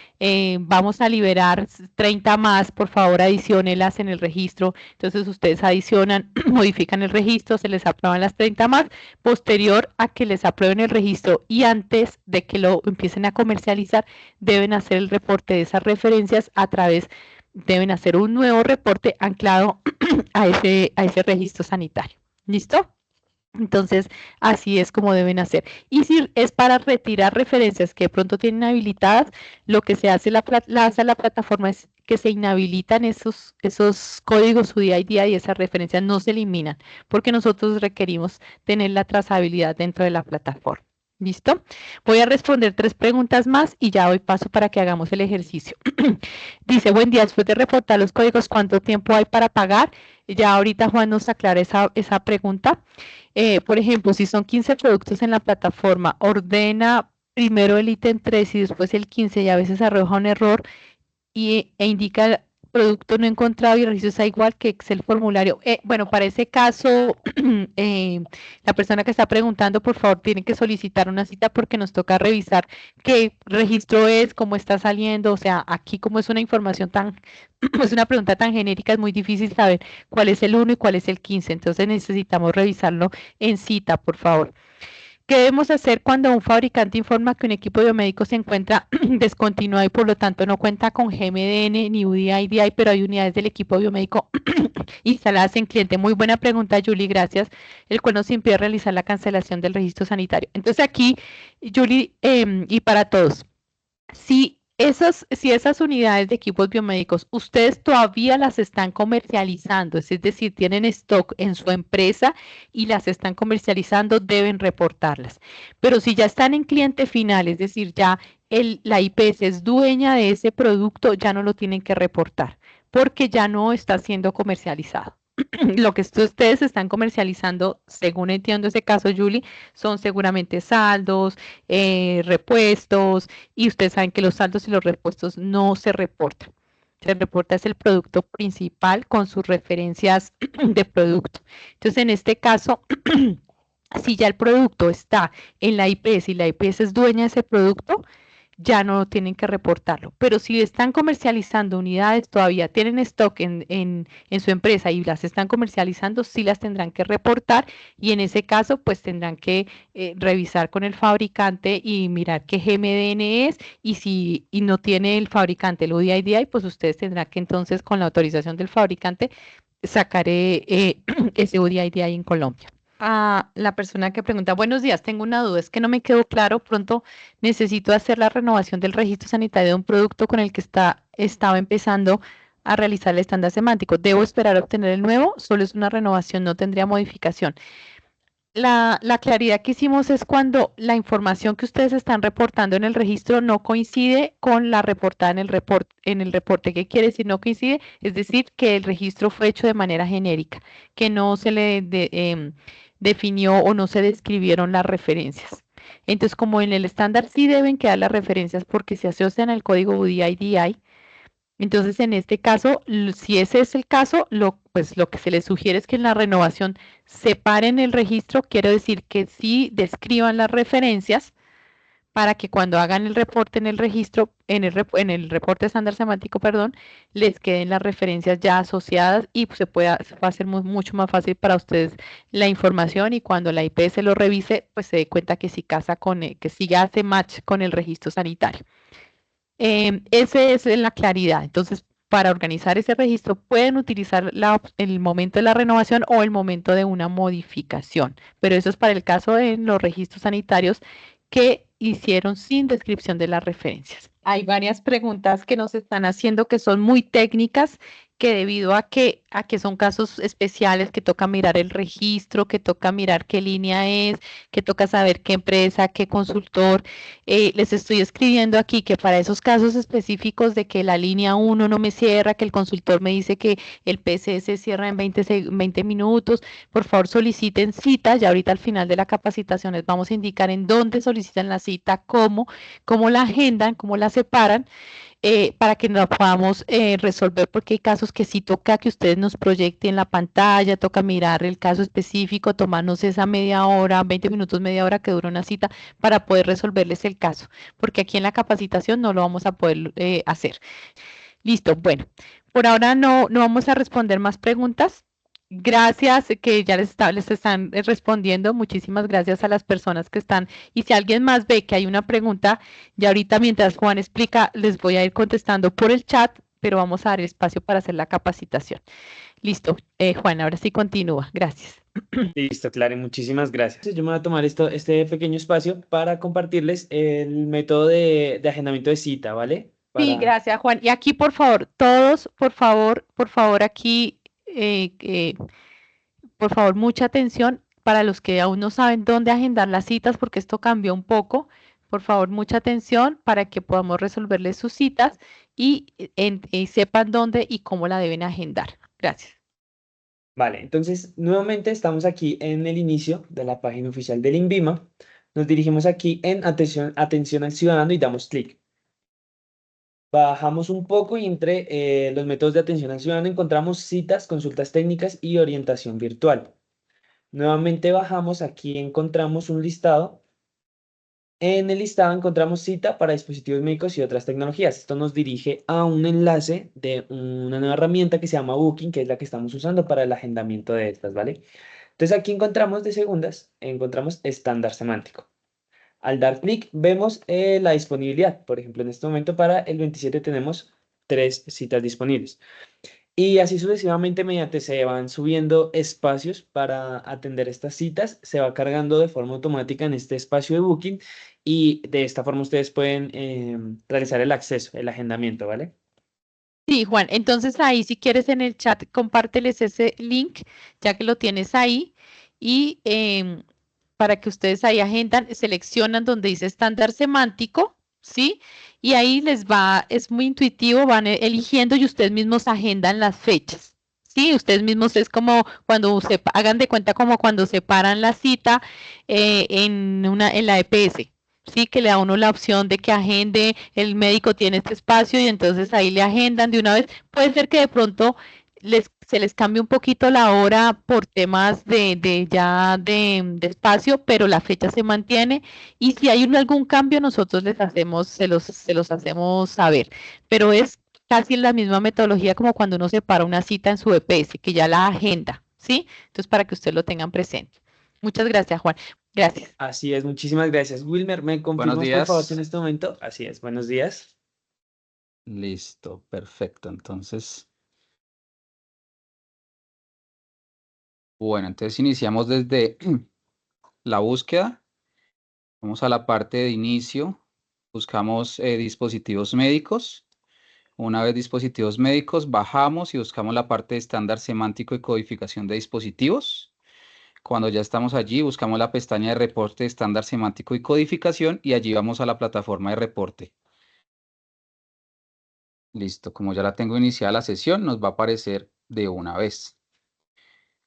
vamos a liberar 30 más, por favor adiciónelas en el registro. Entonces ustedes adicionan, modifican el registro, se les aprueban las 30 más, posterior a que les aprueben el registro y antes de que lo empiecen a comercializar, deben hacer el reporte de esas referencias deben hacer un nuevo reporte anclado a ese registro sanitario. ¿Listo? Entonces, así es como deben hacer. Y si es para retirar referencias que de pronto tienen habilitadas, lo que se hace la plataforma es que se inhabilitan esos códigos UDID y esas referencias no se eliminan, porque nosotros requerimos tener la trazabilidad dentro de la plataforma. ¿Listo? Voy a responder 3 preguntas más y ya doy paso para que hagamos el ejercicio. Dice, buen día, después de reportar los códigos, ¿cuánto tiempo hay para pagar? Ya ahorita Juan nos aclara esa pregunta. Por ejemplo, si son 15 productos en la plataforma, ordena primero el ítem 3 y después el 15 y a veces arroja un error e indica producto no encontrado y el registro está igual que Excel formulario. Bueno, para ese caso, la persona que está preguntando, por favor, tiene que solicitar una cita porque nos toca revisar qué registro es, cómo está saliendo. O sea, aquí como es una información es una pregunta tan genérica, es muy difícil saber cuál es el 1 y cuál es el 15. Entonces necesitamos revisarlo en cita, por favor. ¿Qué debemos hacer cuando un fabricante informa que un equipo biomédico se encuentra descontinuado y por lo tanto no cuenta con GMDN ni UDI, pero hay unidades del equipo biomédico instaladas en cliente? Muy buena pregunta, Julie, gracias. El cual nos impide realizar la cancelación del registro sanitario. Entonces aquí, Julie, y para todos, si esas unidades de equipos biomédicos, ustedes todavía las están comercializando, es decir, tienen stock en su empresa y las están comercializando, deben reportarlas. Pero si ya están en cliente final, es decir, ya la IPS es dueña de ese producto, ya no lo tienen que reportar, porque ya no está siendo comercializado. Lo que ustedes están comercializando, según entiendo ese caso, Julie, son seguramente saldos, repuestos, y ustedes saben que los saldos y los repuestos no se reportan. Se reporta es el producto principal con sus referencias de producto. Entonces, en este caso, si ya el producto está en la IPS y la IPS es dueña de ese producto, ya no tienen que reportarlo. Pero si están comercializando unidades, todavía tienen stock en su empresa y las están comercializando, sí las tendrán que reportar, y en ese caso pues tendrán que revisar con el fabricante y mirar qué GMDN es, y si no tiene el fabricante el UDI, pues ustedes tendrán que entonces con la autorización del fabricante sacar ese UDI en Colombia. A la persona que pregunta, buenos días, tengo una duda, es que no me quedó claro, pronto necesito hacer la renovación del registro sanitario de un producto con el que estaba empezando a realizar el estándar semántico. ¿Debo esperar a obtener el nuevo? Solo es una renovación, no tendría modificación. La claridad que hicimos es cuando la información que ustedes están reportando en el registro no coincide con la reportada en el reporte. ¿Qué quiere decir no coincide? Es decir, que el registro fue hecho de manera genérica, que no se le definió o no se describieron las referencias. Entonces, como en el estándar sí deben quedar las referencias porque se asocian al código UDI, entonces en este caso, si ese es el caso, pues lo que se les sugiere es que en la renovación separen el registro, quiero decir que sí describan las referencias para que cuando hagan el reporte en el registro, en el reporte estándar semántico, perdón, les queden las referencias ya asociadas y pues, va a ser mucho más fácil para ustedes la información y cuando la IPS lo revise, pues se dé cuenta que sí casa que sí hace match con el registro sanitario. Ese es la claridad. Entonces, para organizar ese registro pueden utilizar el momento de la renovación o el momento de una modificación, pero eso es para el caso de los registros sanitarios que hicieron sin descripción de las referencias. Hay varias preguntas que nos están haciendo que son muy técnicas, que debido a que son casos especiales, que toca mirar el registro, que toca mirar qué línea es, que toca saber qué empresa, qué consultor. Les estoy escribiendo aquí que para esos casos específicos de que la línea 1 no me cierra, que el consultor me dice que el PCS cierra en 20 minutos, por favor soliciten cita. Ya ahorita al final de la capacitación les vamos a indicar en dónde solicitan la cita, cómo la agendan, cómo la separan. Para que nos podamos resolver, porque hay casos que sí toca que ustedes nos proyecten la pantalla, toca mirar el caso específico, tomarnos esa media hora, 20 minutos, media hora que dura una cita para poder resolverles el caso, porque aquí en la capacitación no lo vamos a poder hacer. Listo, bueno, por ahora no vamos a responder más preguntas. Gracias, que ya les están respondiendo. Muchísimas gracias a las personas que están. Y si alguien más ve que hay una pregunta, ya ahorita mientras Juan explica, les voy a ir contestando por el chat, pero vamos a dar espacio para hacer la capacitación. Listo, Juan, ahora sí continúa. Gracias. Listo, Clara, muchísimas gracias. Yo me voy a tomar este pequeño espacio para compartirles el método de agendamiento de cita, ¿vale? Sí, Para... gracias, Juan. Y aquí, por favor, todos, por favor, aquí, por favor, mucha atención para los que aún no saben dónde agendar las citas, porque esto cambió un poco. Por favor, mucha atención para que podamos resolverles sus citas y sepan dónde y cómo la deben agendar. Gracias. Vale, entonces nuevamente estamos aquí en el inicio de la página oficial del INVIMA. Nos dirigimos aquí en atención al ciudadano y damos clic. Bajamos un poco y entre los métodos de atención al ciudadano encontramos citas, consultas técnicas y orientación virtual. Nuevamente bajamos, aquí encontramos un listado. En el listado encontramos cita para dispositivos médicos y otras tecnologías. Esto nos dirige a un enlace de una nueva herramienta que se llama Booking, que es la que estamos usando para el agendamiento de estas, ¿vale? Entonces aquí encontramos de segundas, encontramos estándar semántico. Al dar clic vemos la disponibilidad. Por ejemplo, en este momento para el 27 tenemos 3 citas disponibles. Y así sucesivamente, mediante se van subiendo espacios para atender estas citas, se va cargando de forma automática en este espacio de Booking y de esta forma ustedes pueden realizar el acceso, el agendamiento, ¿vale? Sí, Juan, entonces ahí si quieres en el chat compárteles ese link, ya que lo tienes ahí, y para que ustedes ahí agendan, seleccionan donde dice estándar semántico, ¿sí? Y ahí les va, es muy intuitivo, van eligiendo y ustedes mismos agendan las fechas. Sí, ustedes mismos es como cuando hagan de cuenta como cuando separan la cita en la EPS. Sí, que le da a uno la opción de que agende, el médico tiene este espacio y entonces ahí le agendan de una vez. Puede ser que de pronto se les cambie un poquito la hora por temas de espacio, pero la fecha se mantiene y si hay algún cambio nosotros se los hacemos saber. Pero es casi la misma metodología como cuando uno separa una cita en su EPS, que ya la agenda, ¿sí? Entonces para que ustedes lo tengan presente. Muchas gracias, Juan. Gracias. Así es, muchísimas gracias. Wilmer, ¿me Buenos confirmas por favor si en días. este momento? Así es, buenos días. Listo, perfecto. Entonces, bueno, entonces iniciamos desde la búsqueda. Vamos a la parte de inicio. Buscamos dispositivos médicos. Una vez dispositivos médicos, bajamos y buscamos la parte de estándar semántico y codificación de dispositivos. Cuando ya estamos allí, buscamos la pestaña de reporte estándar semántico y codificación y allí vamos a la plataforma de reporte. Listo, como ya la tengo iniciada la sesión, nos va a aparecer de una vez.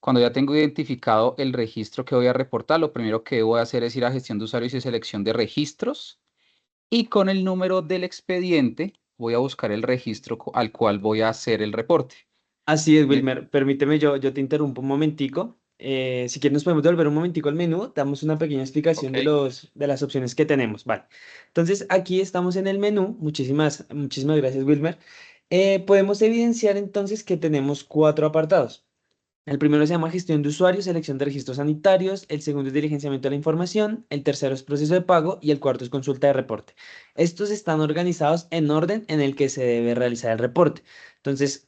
Cuando ya tengo identificado el registro que voy a reportar, lo primero que voy a hacer es ir a gestión de usuarios y selección de registros. Y con el número del expediente voy a buscar el registro al cual voy a hacer el reporte. Así es, Wilmer. Permíteme, yo te interrumpo un momentico. Si quieren nos podemos devolver un momentico al menú, damos una pequeña explicación de Ok. de las opciones que tenemos. Vale. Entonces aquí estamos en el menú. Muchísimas gracias, Wilmer. Podemos evidenciar entonces que tenemos cuatro apartados. El primero se llama gestión de usuarios, selección de registros sanitarios, el segundo es diligenciamiento de la información, el tercero es proceso de pago y el cuarto es consulta de reporte. Estos están organizados en orden en el que se debe realizar el reporte. Entonces,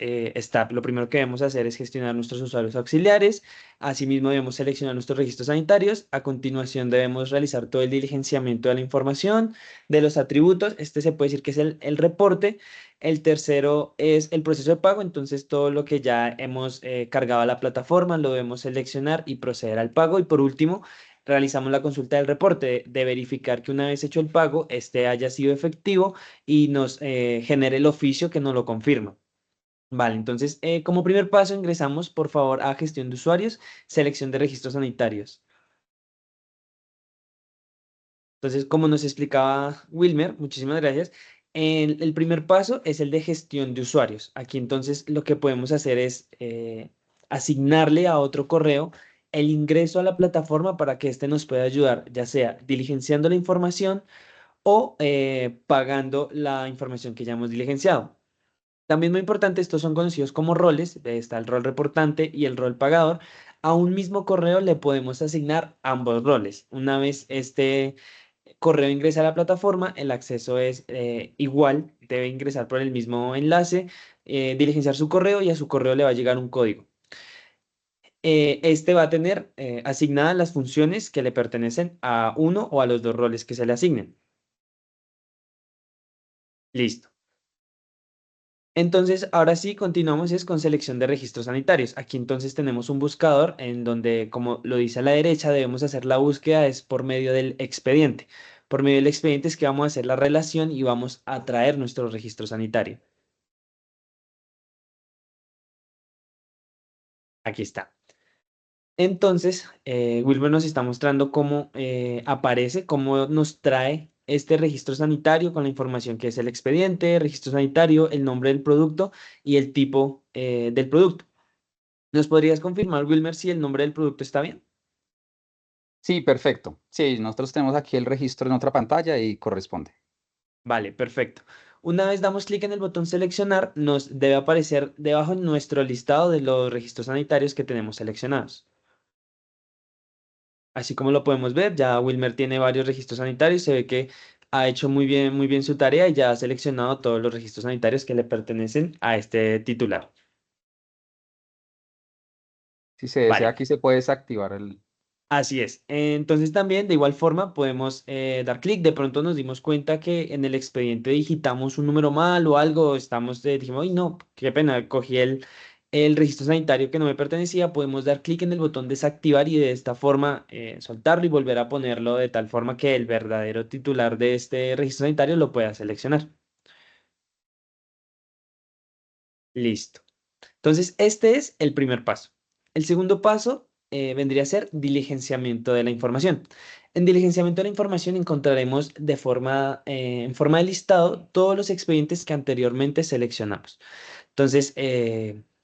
lo primero que debemos hacer es gestionar nuestros usuarios auxiliares, asimismo debemos seleccionar nuestros registros sanitarios, a continuación debemos realizar todo el diligenciamiento de la información, de los atributos, este se puede decir que es el reporte. El tercero es el proceso de pago, entonces todo lo que ya hemos cargado a la plataforma lo debemos seleccionar y proceder al pago. Y por último, realizamos la consulta del reporte de verificar que una vez hecho el pago, este haya sido efectivo y nos genere el oficio que nos lo confirma. Vale, entonces como primer paso ingresamos por favor a gestión de usuarios, selección de registros sanitarios. Entonces, como nos explicaba Wilmer, muchísimas gracias. El primer paso es el de gestión de usuarios. Aquí entonces lo que podemos hacer es asignarle a otro correo el ingreso a la plataforma para que éste nos pueda ayudar, ya sea diligenciando la información o pagando la información que ya hemos diligenciado. También muy importante, estos son conocidos como roles, está el rol reportante y el rol pagador. A un mismo correo le podemos asignar ambos roles. Una vez este correo ingresa a la plataforma, el acceso es igual, debe ingresar por el mismo enlace, diligenciar su correo y a su correo le va a llegar un código. Este va a tener asignadas las funciones que le pertenecen a uno o a los dos roles que se le asignen. Listo. Entonces, ahora sí, continuamos es con selección de registros sanitarios. Aquí entonces tenemos un buscador en donde, como lo dice a la derecha, debemos hacer la búsqueda es por medio del expediente. Por medio del expediente es que vamos a hacer la relación y vamos a traer nuestro registro sanitario. Aquí está. Entonces, Wilmer nos está mostrando cómo aparece, cómo nos trae este registro sanitario con la información que es el expediente, registro sanitario, el nombre del producto y el tipo del producto. ¿Nos podrías confirmar, Wilmer, si el nombre del producto está bien? Sí, perfecto. Sí, nosotros tenemos aquí el registro en otra pantalla y corresponde. Vale, perfecto. Una vez damos clic en el botón seleccionar, nos debe aparecer debajo nuestro listado de los registros sanitarios que tenemos seleccionados. Así como lo podemos ver, ya Wilmer tiene varios registros sanitarios, se ve que ha hecho muy bien su tarea y ya ha seleccionado todos los registros sanitarios que le pertenecen a este titular. Si se desea, Vale. aquí se puede desactivar el... Así es. Entonces también de igual forma podemos dar clic. De pronto nos dimos cuenta que en el expediente digitamos un número mal o algo. Dijimos, ay no, qué pena, cogí el registro sanitario que no me pertenecía. Podemos dar clic en el botón desactivar y de esta forma soltarlo y volver a ponerlo de tal forma que el verdadero titular de este registro sanitario lo pueda seleccionar. Listo. Entonces, este es el primer paso. El segundo paso vendría a ser diligenciamiento de la información. En diligenciamiento de la información encontraremos en forma de listado todos los expedientes que anteriormente seleccionamos. Entonces,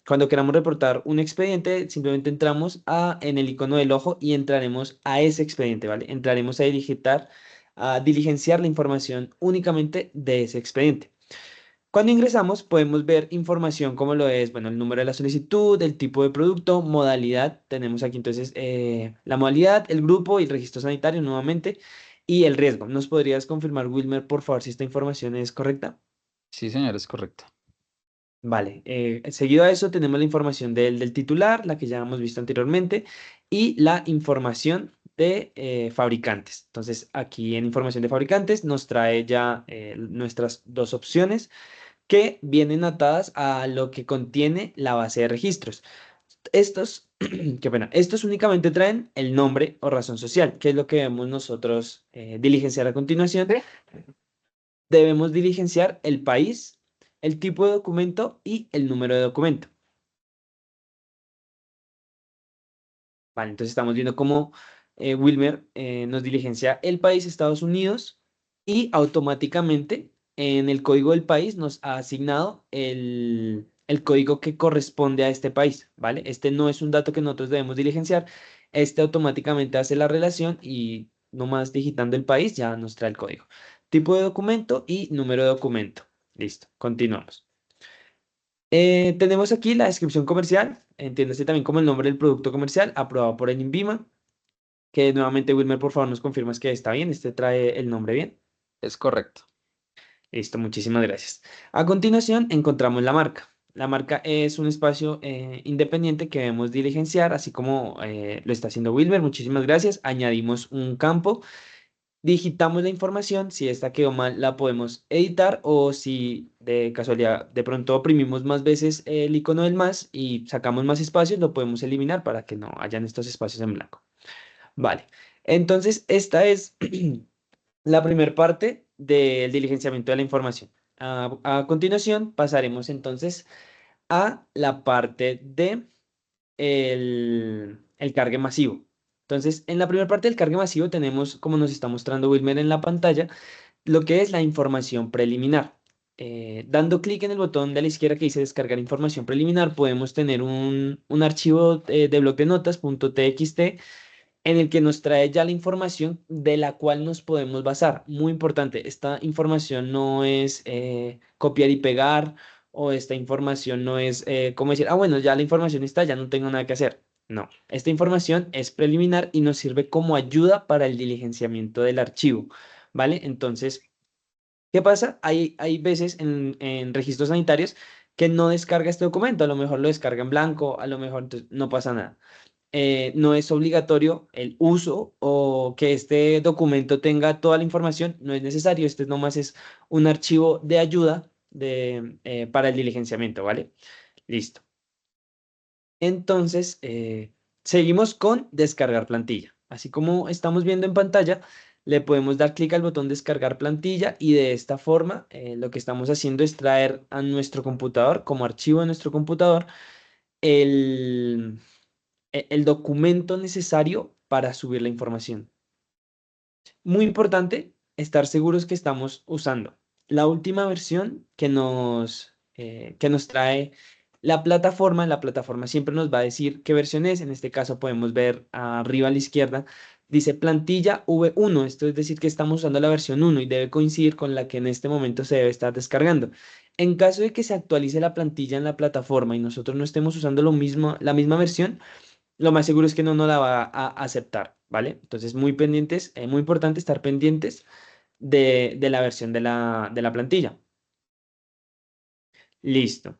cuando queramos reportar un expediente, simplemente entramos en el icono del ojo y entraremos a ese expediente, ¿vale? Entraremos a diligenciar la información únicamente de ese expediente. Cuando ingresamos podemos ver información como lo es, bueno, el número de la solicitud, el tipo de producto, modalidad. Tenemos aquí entonces la modalidad, el grupo y el registro sanitario nuevamente y el riesgo. ¿Nos podrías confirmar, Wilmer, por favor, si esta información es correcta? Sí, señor, es correcto. Vale, seguido a eso tenemos la información del titular, la que ya hemos visto anteriormente, y la información de fabricantes. Entonces, aquí en información de fabricantes nos trae ya nuestras dos opciones que vienen atadas a lo que contiene la base de registros. Estos, qué pena, estos únicamente traen el nombre o razón social, que es lo que debemos nosotros diligenciar a continuación. Sí. Debemos diligenciar el país, el tipo de documento y el número de documento. Vale, entonces estamos viendo cómo Wilmer nos diligencia el país, Estados Unidos, y automáticamente en el código del país nos ha asignado el código que corresponde a este país, ¿vale? Este no es un dato que nosotros debemos diligenciar, este automáticamente hace la relación y nomás digitando el país ya nos trae el código. Tipo de documento y número de documento. Listo, continuamos. Tenemos aquí la descripción comercial, entiéndase también como el nombre del producto comercial, aprobado por el INVIMA, que nuevamente Wilmer, por favor, nos confirmas que está bien, este trae el nombre bien. Es correcto. Listo, muchísimas gracias. A continuación encontramos la marca. La marca es un espacio independiente que debemos diligenciar, así como lo está haciendo Wilmer. Muchísimas gracias. Añadimos un campo, digitamos la información. Si esta quedó mal, la podemos editar o si de casualidad de pronto oprimimos más veces el icono del más y sacamos más espacios, lo podemos eliminar para que no hayan estos espacios en blanco. Vale, entonces esta es la primera parte del diligenciamiento de la información. A continuación pasaremos entonces a la parte de el cargue masivo. Entonces, en la primera parte del cargue masivo tenemos, como nos está mostrando Wilmer en la pantalla, lo que es la información preliminar. Dando clic en el botón de la izquierda que dice descargar información preliminar, podemos tener un archivo de bloc de notas .txt en el que nos trae ya la información de la cual nos podemos basar. Muy importante, esta información no es copiar y pegar o esta información no es como decir, bueno, ya la información está, ya no tengo nada que hacer. No, esta información es preliminar y nos sirve como ayuda para el diligenciamiento del archivo, ¿vale? Entonces, ¿qué pasa? Hay veces en registros sanitarios que no descarga este documento, a lo mejor lo descarga en blanco, a lo mejor entonces, no pasa nada. No es obligatorio el uso o que este documento tenga toda la información, no es necesario, este nomás es un archivo de ayuda para el diligenciamiento, ¿vale? Listo. Entonces, seguimos con descargar plantilla. Así como estamos viendo en pantalla, le podemos dar clic al botón descargar plantilla y de esta forma lo que estamos haciendo es traer a nuestro computador, como archivo de nuestro computador, el el documento necesario para subir la información. Muy importante estar seguros que estamos usando la última versión que nos trae la plataforma. La plataforma siempre nos va a decir qué versión es. En este caso podemos ver arriba a la izquierda, dice plantilla V1. Esto es decir que estamos usando la versión 1 y debe coincidir con la que en este momento se debe estar descargando. En caso de que se actualice la plantilla en la plataforma y nosotros no estemos usando la misma versión, lo más seguro es que no nos la va a aceptar, ¿vale? Entonces, muy pendientes, muy importante estar pendientes de la versión de la plantilla. Listo.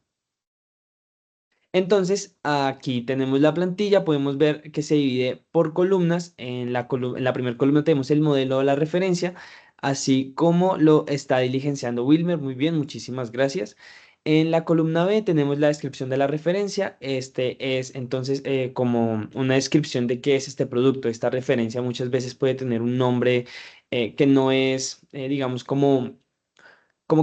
Entonces, aquí tenemos la plantilla, podemos ver que se divide por columnas. En la primera columna tenemos el modelo de la referencia, así como lo está diligenciando Wilmer. Muy bien, muchísimas gracias. En la columna B tenemos la descripción de la referencia. Este es entonces como una descripción de qué es este producto. Esta referencia muchas veces puede tener un nombre que no es, digamos, como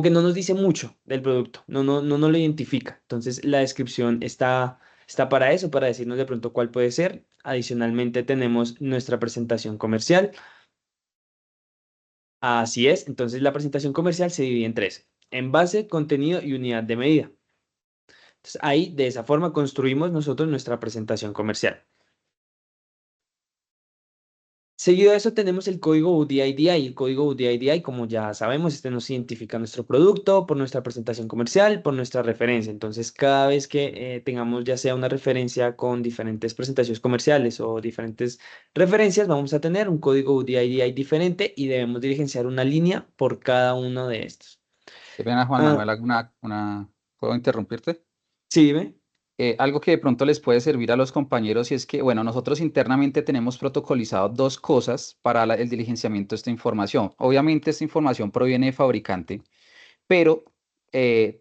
que no nos dice mucho del producto, no lo identifica. Entonces la descripción está para eso, para decirnos de pronto cuál puede ser. Adicionalmente tenemos nuestra presentación comercial. Así es, entonces la presentación comercial se divide en tres: envase, contenido y unidad de medida. Entonces ahí de esa forma construimos nosotros nuestra presentación comercial. Seguido de eso tenemos el código UDI-DI. El código UDI-DI, como ya sabemos, este nos identifica nuestro producto por nuestra presentación comercial, por nuestra referencia. Entonces, cada vez que tengamos ya sea una referencia con diferentes presentaciones comerciales o diferentes referencias, vamos a tener un código UDI-DI diferente y debemos diligenciar una línea por cada uno de estos. Qué pena, Juan Ah, Manuel, ¿puedo interrumpirte? sí, dime. Algo que de pronto les puede servir a los compañeros y es que, bueno, nosotros internamente tenemos protocolizado dos cosas para el diligenciamiento de esta información. Obviamente esta información proviene de fabricante, pero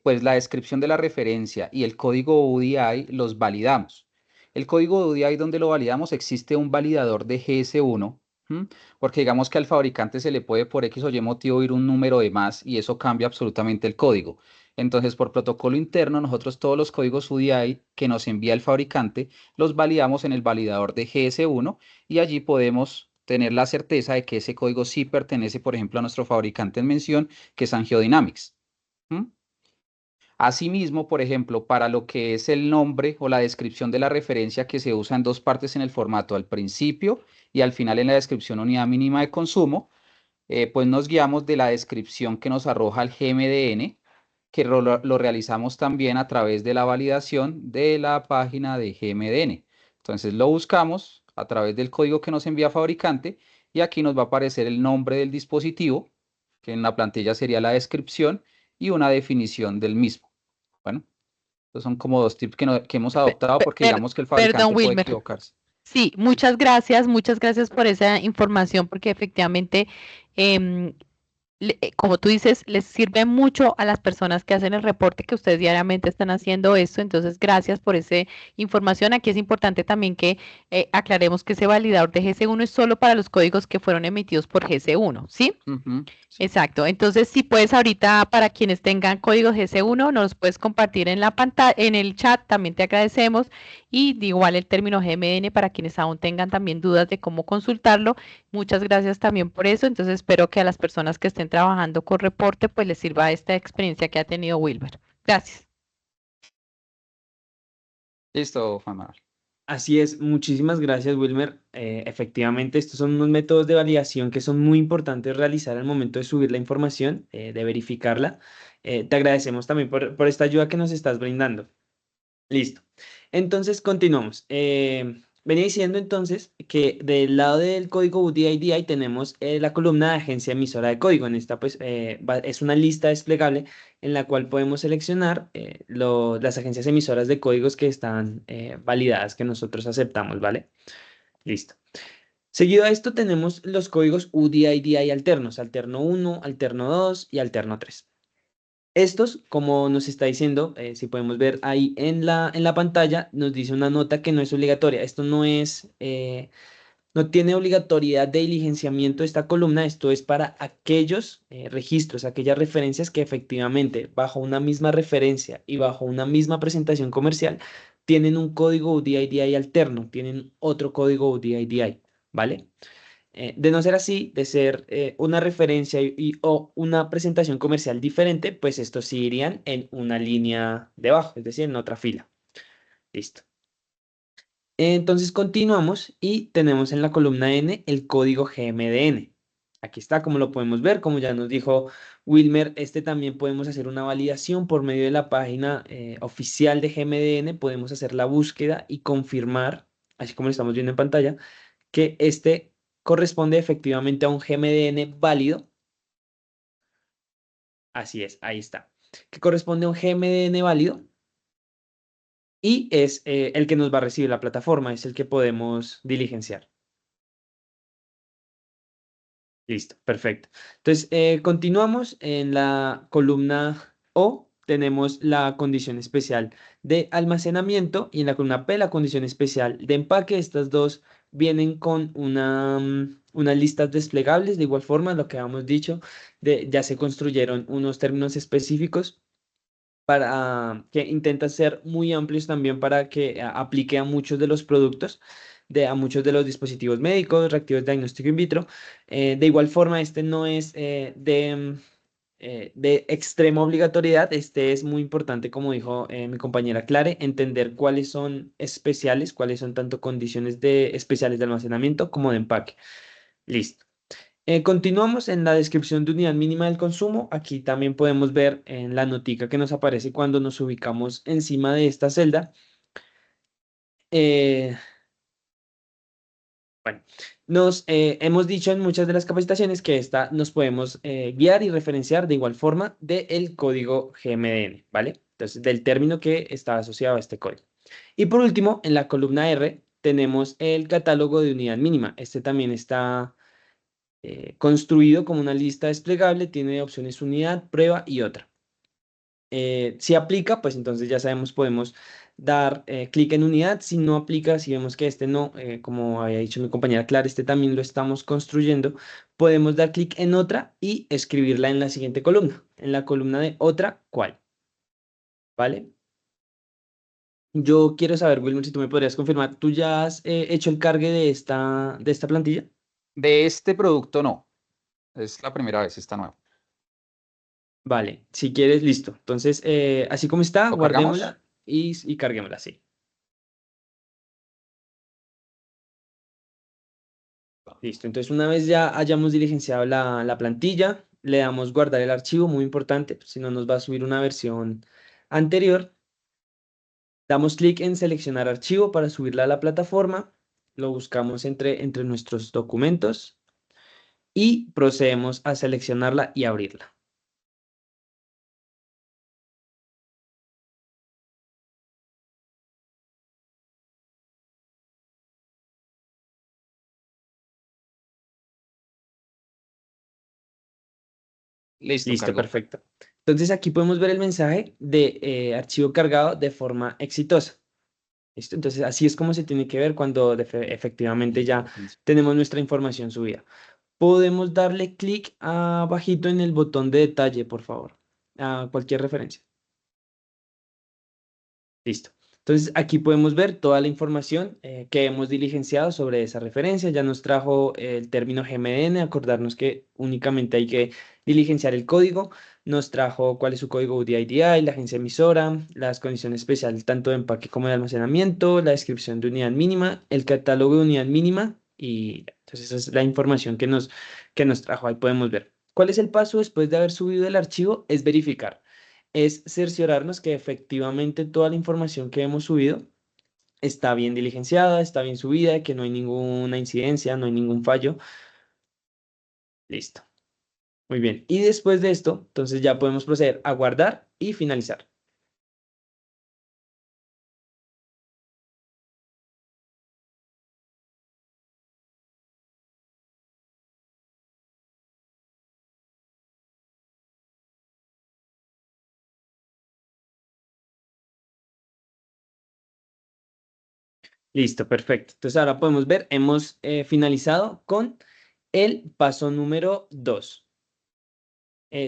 pues la descripción de la referencia y el código UDI los validamos. El código UDI, donde lo validamos, existe un validador de GS1, ¿m? Porque digamos que al fabricante se le puede por X o Y motivo ir un número de más y eso cambia absolutamente el código. Entonces, por protocolo interno, nosotros todos los códigos UDI que nos envía el fabricante los validamos en el validador de GS1 y allí podemos tener la certeza de que ese código sí pertenece, por ejemplo, a nuestro fabricante en mención, que es AngioDynamics. ¿Mm? Asimismo, por ejemplo, para lo que es el nombre o la descripción de la referencia que se usa en dos partes en el formato, al principio y al final en la descripción unidad mínima de consumo, pues nos guiamos de la descripción que nos arroja el GMDN, que lo realizamos también a través de la validación de la página de GMDN. Entonces lo buscamos a través del código que nos envía fabricante y aquí nos va a aparecer el nombre del dispositivo, que en la plantilla sería la descripción y una definición del mismo. Bueno, estos son como dos tips que hemos adoptado porque digamos que el Perdón, fabricante puede Wilmer. equivocarse. Sí, muchas gracias por esa información, porque efectivamente, como tú dices, les sirve mucho a las personas que hacen el reporte, que ustedes diariamente están haciendo esto. Entonces, gracias por esa información. Aquí es importante también que aclaremos que ese validador de GC1 es solo para los códigos que fueron emitidos por GC1, ¿sí? Sí. Exacto. Entonces, si puedes ahorita, para quienes tengan códigos GC1, nos los puedes compartir en la pantalla, en el chat, también te agradecemos. Y de igual el término GMDN para quienes aún tengan también dudas de cómo consultarlo. Muchas gracias también por eso. Entonces, espero que a las personas que estén trabajando con reporte, pues les sirva esta experiencia que ha tenido Wilmer. Gracias. Listo, Juan Manuel. Así es, muchísimas gracias, Wilmer. Efectivamente, estos son unos métodos de validación que son muy importantes realizar al momento de subir la información, de verificarla. Te agradecemos también por esta ayuda que nos estás brindando. Listo. Entonces, continuamos. Venía diciendo entonces que del lado del código UDI tenemos la columna de agencia emisora de código. En esta, pues, es una lista desplegable en la cual podemos seleccionar las agencias emisoras de códigos que están validadas, que nosotros aceptamos, ¿vale? Listo. Seguido a esto tenemos los códigos UDI alternos, alterno 1, alterno 2 y alterno 3. Estos, como nos está diciendo, si podemos ver ahí en la pantalla, nos dice una nota que no es obligatoria. Esto no tiene obligatoriedad de diligenciamiento de esta columna. Esto es para aquellos registros, aquellas referencias que efectivamente bajo una misma referencia y bajo una misma presentación comercial tienen un código UDI alterno, tienen otro código UDI, ¿vale? De no ser así, de ser una referencia o una presentación comercial diferente, pues estos sí irían en una línea debajo, es decir, en otra fila. Listo. Entonces continuamos y tenemos en la columna N el código GMDN. Aquí está, como lo podemos ver, como ya nos dijo Wilmer, también podemos hacer una validación por medio de la página oficial de GMDN, podemos hacer la búsqueda y confirmar, así como lo estamos viendo en pantalla, que corresponde efectivamente a un GMDN válido. Así es, ahí está. Que corresponde a un GMDN válido y es el que nos va a recibir la plataforma, es el que podemos diligenciar. Listo, perfecto. Entonces, continuamos en la columna O. Tenemos la condición especial de almacenamiento y en la columna P la condición especial de empaque. Estas dos vienen con unas listas desplegables. De igual forma, lo que habíamos dicho, ya se construyeron unos términos específicos para que intentan ser muy amplios también para que aplique a muchos de los productos, a muchos de los dispositivos médicos, reactivos de diagnóstico in vitro. De igual forma, no es de extrema obligatoriedad. Es muy importante, como dijo mi compañera Clare, entender cuáles son especiales, cuáles son tanto condiciones especiales de almacenamiento como de empaque. Listo. Continuamos en la descripción de unidad mínima del consumo. Aquí también podemos ver en la notica que nos aparece cuando nos ubicamos encima de esta celda. Bueno, hemos dicho en muchas de las capacitaciones que nos podemos guiar y referenciar de igual forma del código GMDN, ¿vale? Entonces, del término que está asociado a este código. Y por último, en la columna R tenemos el catálogo de unidad mínima. También está construido como una lista desplegable, tiene opciones unidad, prueba y otra. Si aplica, pues entonces ya sabemos, podemos dar clic en unidad. Si no aplica, si vemos que no, como había dicho mi compañera Clara, también lo estamos construyendo, podemos dar clic en otra y escribirla en la siguiente columna, en la columna de otra, ¿cuál? ¿Vale? Yo quiero saber, Wilmer, si tú me podrías confirmar, ¿tú ya has hecho el cargue de esta plantilla? De este producto no. Es la primera vez, está nuevo. Vale, si quieres, listo. Entonces, así como está, ¿Lo cargamos? guardémosla y carguémosla, sí. Listo, entonces una vez ya hayamos diligenciado la plantilla, le damos guardar el archivo, muy importante, si no nos va a subir una versión anterior. Damos clic en seleccionar archivo para subirla a la plataforma, lo buscamos entre nuestros documentos y procedemos a seleccionarla y abrirla. Listo, Listo, cargó. perfecto. Entonces aquí podemos ver el mensaje de archivo cargado de forma exitosa. ¿Listo? Entonces así es como se tiene que ver cuando efectivamente ya tenemos nuestra información subida. Podemos darle clic abajito en el botón de detalle, por favor, a cualquier referencia. Listo. Entonces aquí podemos ver toda la información que hemos diligenciado sobre esa referencia. Ya nos trajo el término GMN, acordarnos que únicamente hay que diligenciar el código. Nos trajo cuál es su código UDIDI, la agencia emisora, las condiciones especiales tanto de empaque como de almacenamiento, la descripción de unidad mínima, el catálogo de unidad mínima y entonces esa es la información que nos trajo. Ahí podemos ver. ¿Cuál es el paso después de haber subido el archivo? Es verificar, es cerciorarnos que efectivamente toda la información que hemos subido está bien diligenciada, está bien subida, que no hay ninguna incidencia, no hay ningún fallo. Listo. Muy bien. Y después de esto, entonces ya podemos proceder a guardar y finalizar. Listo, perfecto. Entonces ahora podemos ver, hemos finalizado con el paso número 2.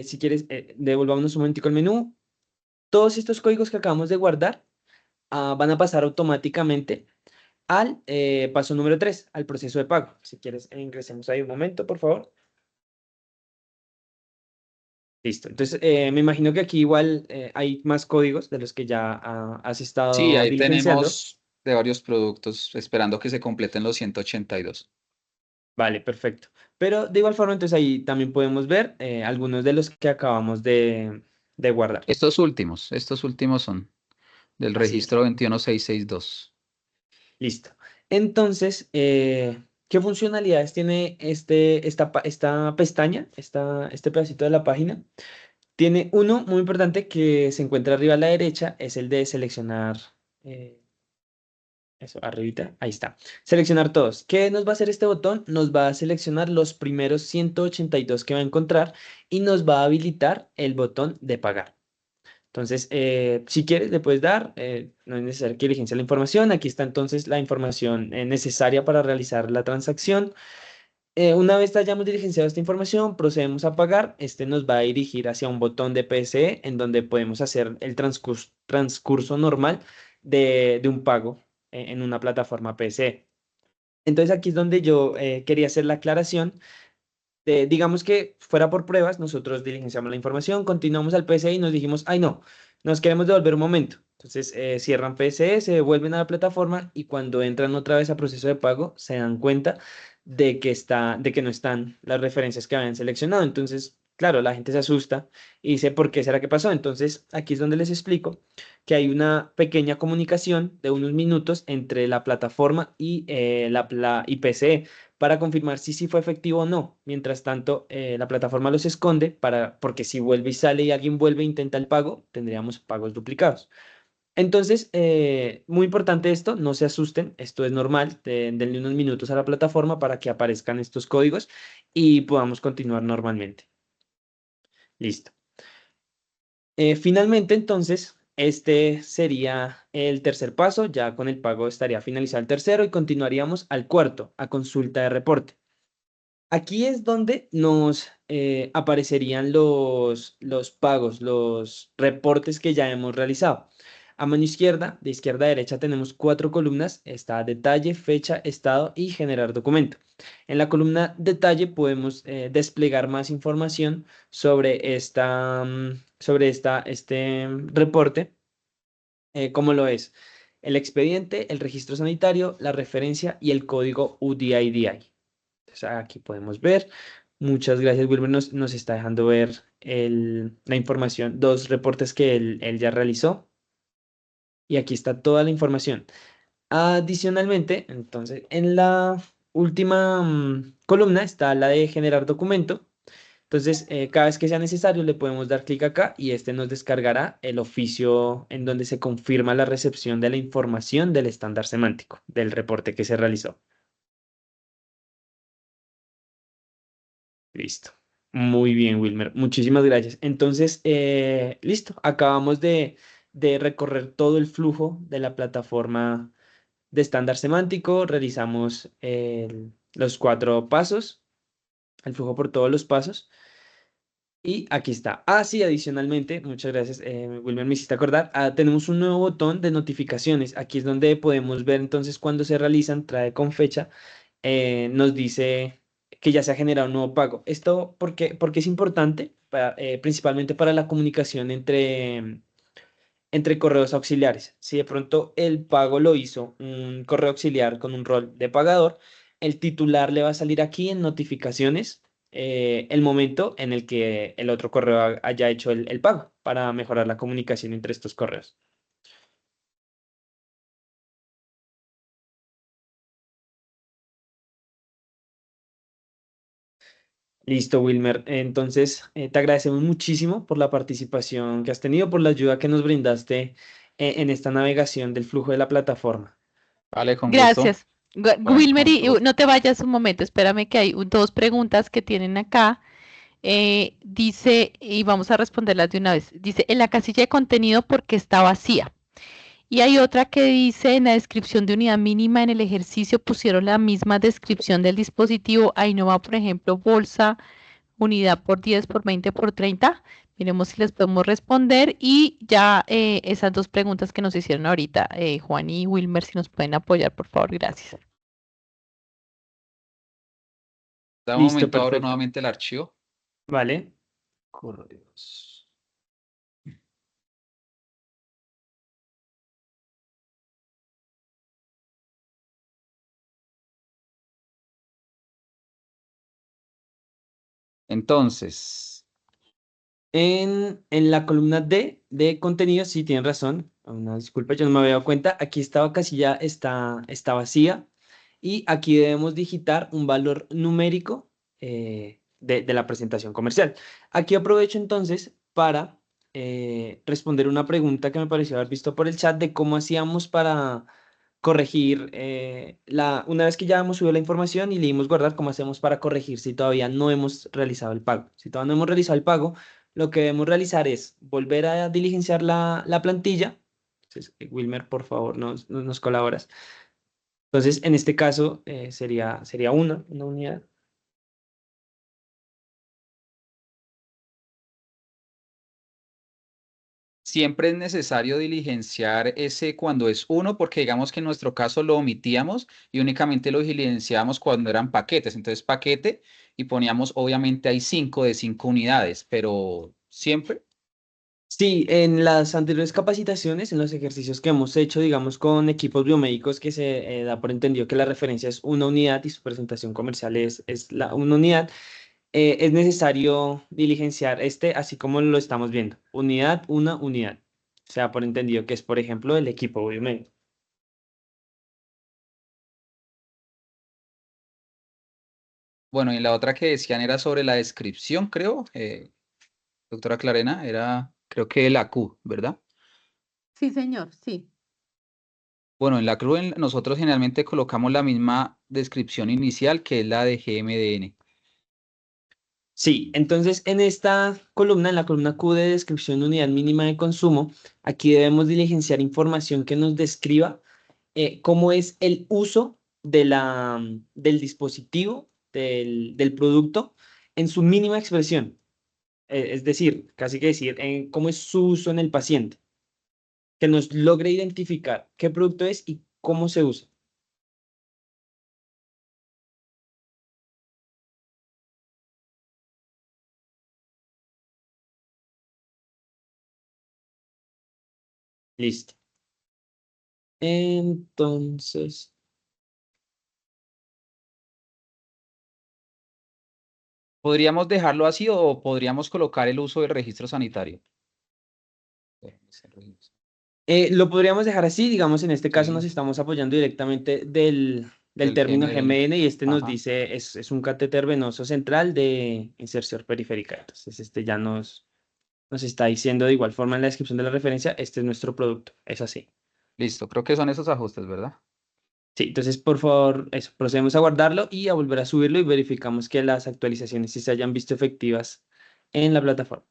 Si quieres, devolvámonos un momentico al menú. Todos estos códigos que acabamos de guardar van a pasar automáticamente al paso número 3, al proceso de pago. Si quieres, ingresemos ahí un momento, por favor. Listo. Entonces, me imagino que aquí igual hay más códigos de los que ya has Sí, estado ahí diligenciando. tenemos de varios productos esperando que se completen los 182. Vale, perfecto. Pero de igual forma, entonces ahí también podemos ver algunos de los que acabamos de guardar. Estos últimos son del Así es. registro 21662. Listo. Entonces, ¿qué funcionalidades tiene esta pestaña, este pedacito de la página? Tiene uno muy importante que se encuentra arriba a la derecha, es el de seleccionar, eh, eso, arribita, ahí está. Seleccionar todos. ¿Qué nos va a hacer este botón? Nos va a seleccionar los primeros 182 que va a encontrar y nos va a habilitar el botón de pagar. Entonces, si quieres, le puedes dar, no es necesario que diligencia la información. Aquí está entonces la información necesaria para realizar la transacción. Una vez hayamos diligenciado esta información, procedemos a pagar. Este nos va a dirigir hacia un botón de PSE en donde podemos hacer el transcurso normal de un pago en una plataforma PSE. Entonces aquí es donde yo quería hacer la aclaración. Digamos que fuera por pruebas, nosotros diligenciamos la información, continuamos al PSE y nos dijimos, ay no, nos queremos devolver un momento. Entonces cierran PSE, se devuelven a la plataforma y cuando entran otra vez a proceso de pago se dan cuenta de que no están las referencias que habían seleccionado. Entonces, claro, la gente se asusta y dice, ¿por qué será que pasó? Entonces, aquí es donde les explico que hay una pequeña comunicación de unos minutos entre la plataforma y y PSE para confirmar si sí fue efectivo o no. Mientras tanto, la plataforma los esconde porque si vuelve y sale y alguien vuelve e intenta el pago, tendríamos pagos duplicados. Entonces, muy importante esto, no se asusten, esto es normal, denle unos minutos a la plataforma para que aparezcan estos códigos y podamos continuar normalmente. Listo. Finalmente, entonces, este sería el tercer paso, ya con el pago estaría finalizado el tercero y continuaríamos al cuarto, a consulta de reporte. Aquí es donde nos aparecerían los pagos, los reportes que ya hemos realizado. A mano izquierda, de izquierda a derecha, tenemos 4 columnas. Está detalle, fecha, estado y generar documento. En la columna detalle podemos desplegar más información sobre este reporte, como lo es el expediente, el registro sanitario, la referencia y el código UDI-DI. Entonces, aquí podemos ver. Muchas gracias, Wilmer. Nos está dejando ver la información, 2 reportes que él ya realizó. Y aquí está toda la información. Adicionalmente, entonces, en la última columna está la de generar documento. Entonces, cada vez que sea necesario, le podemos dar clic acá y este nos descargará el oficio en donde se confirma la recepción de la información del estándar semántico del reporte que se realizó. Listo. Muy bien, Wilmer. Muchísimas gracias. Entonces, listo. Acabamos de recorrer todo el flujo de la plataforma de estándar semántico. Realizamos los 4 pasos, el flujo por todos los pasos. Y aquí está. Ah, sí, adicionalmente, muchas gracias, Wilmer, me hiciste acordar. Tenemos un nuevo botón de notificaciones. Aquí es donde podemos ver entonces cuando se realizan, trae con fecha, nos dice que ya se ha generado un nuevo pago. Esto porque es importante, principalmente para la comunicación entre correos auxiliares. Si de pronto el pago lo hizo un correo auxiliar con un rol de pagador, el titular le va a salir aquí en notificaciones el momento en el que el otro correo haya hecho el pago para mejorar la comunicación entre estos correos. Listo, Wilmer. Entonces, te agradecemos muchísimo por la participación que has tenido, por la ayuda que nos brindaste en esta navegación del flujo de la plataforma. Vale, con gusto. Gracias. Bueno, Wilmer, con mucho gusto. no te vayas un momento, espérame que hay 2 preguntas que tienen acá. Dice, y vamos a responderlas de una vez. Dice, en la casilla de contenido porque está vacía. Y hay otra que dice, en la descripción de unidad mínima en el ejercicio pusieron la misma descripción del dispositivo. Ahí no va, por ejemplo, bolsa, unidad por 10, por 20, por 30. Miremos si les podemos responder. Y ya esas 2 preguntas que nos hicieron ahorita, Juan y Wilmer, si nos pueden apoyar, por favor, gracias. Da un Listo, momento, abro perfecto. nuevamente el archivo. Vale. Correos. Entonces, En la columna D de contenido, sí tienen razón. Una disculpa, yo no me había dado cuenta. Aquí esta casilla está vacía y aquí debemos digitar un valor numérico de la presentación comercial. Aquí aprovecho entonces para responder una pregunta que me pareció haber visto por el chat de cómo hacíamos para corregir una vez que ya hemos subido la información y le dimos guardar, cómo hacemos para corregir si todavía no hemos realizado el pago. Si todavía no hemos realizado el pago, lo que debemos realizar es volver a diligenciar la plantilla. Entonces, Wilmer, por favor, nos colaboras. Entonces, en este caso, sería una unidad. siempre es necesario diligenciar ese cuando es uno, porque digamos que en nuestro caso lo omitíamos y únicamente lo diligenciábamos cuando eran paquetes. Entonces, paquete y poníamos, obviamente hay 5 de 5 unidades, pero siempre. Sí, en las anteriores capacitaciones, en los ejercicios que hemos hecho, digamos, con equipos biomédicos, que se da por entendido que la referencia es una unidad y su presentación comercial es una unidad, es necesario diligenciar así como lo estamos viendo. Unidad, una unidad. O sea, por entendido que es, por ejemplo, el equipo biomédico. Bueno, y la otra que decían era sobre la descripción, creo, doctora Clarena, era creo que la Q, ¿verdad? Sí, señor, sí. Bueno, en la Q nosotros generalmente colocamos la misma descripción inicial que es la de GMDN. Sí, entonces en esta columna, en la columna Q de descripción de unidad mínima de consumo, aquí debemos diligenciar información que nos describa cómo es el uso del dispositivo, del producto, en su mínima expresión. Es decir, casi que decir, cómo es su uso en el paciente. que nos logre identificar qué producto es y cómo se usa. Listo. Entonces, ¿podríamos dejarlo así o podríamos colocar el uso del registro sanitario? lo podríamos dejar así, digamos, en este caso Sí. nos estamos apoyando directamente del Del término GML. GMN y este nos Ajá. dice es un catéter venoso central de inserción periférica. Entonces, este ya nos está diciendo de igual forma en la descripción de la referencia, este es nuestro producto, es así. Listo, creo que son esos ajustes, ¿verdad? Sí, entonces por favor, eso, procedemos a guardarlo y a volver a subirlo y verificamos que las actualizaciones sí se hayan visto efectivas en la plataforma.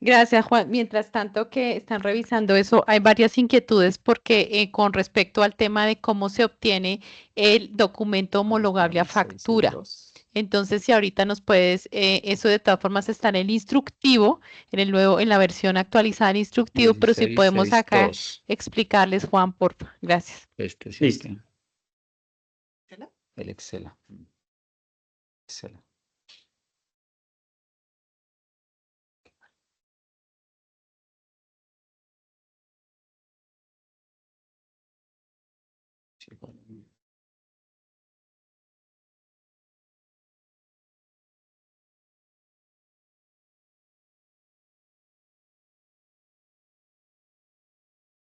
Gracias, Juan. Mientras tanto que están revisando eso, hay varias inquietudes porque con respecto al tema de cómo se obtiene el documento homologable a factura. Entonces, si ahorita nos puedes, eso de todas formas está en el instructivo, en la versión actualizada del instructivo, pero si podemos acá 16.6.2. explicarles, Juan, por favor. Gracias. Este es Listo. el Excel. Excel. Sí, bueno.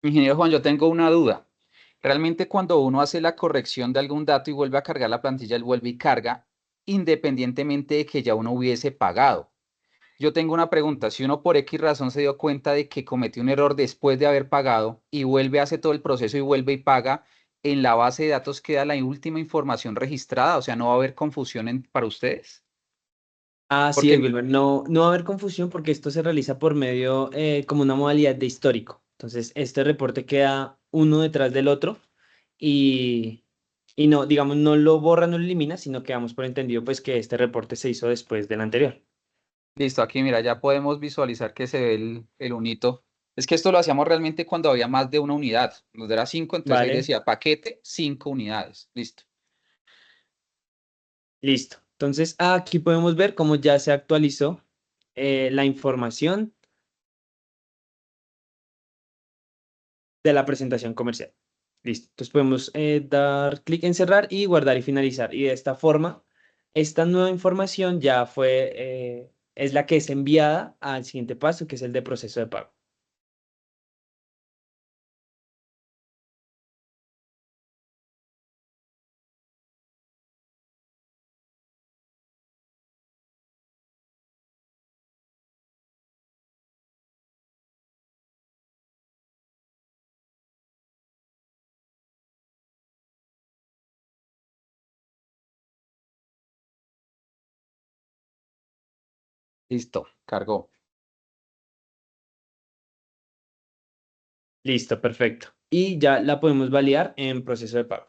Ingeniero Juan, yo tengo una duda. Realmente cuando uno hace la corrección de algún dato y vuelve a cargar la plantilla, él vuelve y carga, independientemente de que ya uno hubiese pagado. Yo tengo una pregunta. Si uno por X razón se dio cuenta de que cometió un error después de haber pagado y vuelve, hace todo el proceso y vuelve y paga, en la base de datos queda la última información registrada, o sea, no va a haber confusión para ustedes. Así es, Porque, Wilmer. No, no va a haber confusión porque esto se realiza por medio como una modalidad de histórico. Entonces, este reporte queda uno detrás del otro y, y no, digamos, no lo borra, no lo elimina, sino que damos por entendido pues que este reporte se hizo después del anterior. listo, aquí mira, ya podemos visualizar que se ve el unito. Es que esto lo hacíamos realmente cuando había más de una unidad. Nos era 5, entonces ahí Vale, decía paquete, 5 unidades. Listo. listo. Entonces, aquí podemos ver cómo ya se actualizó la información de la presentación comercial. Listo. Entonces podemos dar clic en cerrar y guardar y finalizar. Y de esta forma, esta nueva información ya es la que es enviada al siguiente paso, que es el de proceso de pago. Listo, cargó. Listo, perfecto. Y ya la podemos validar en proceso de pago.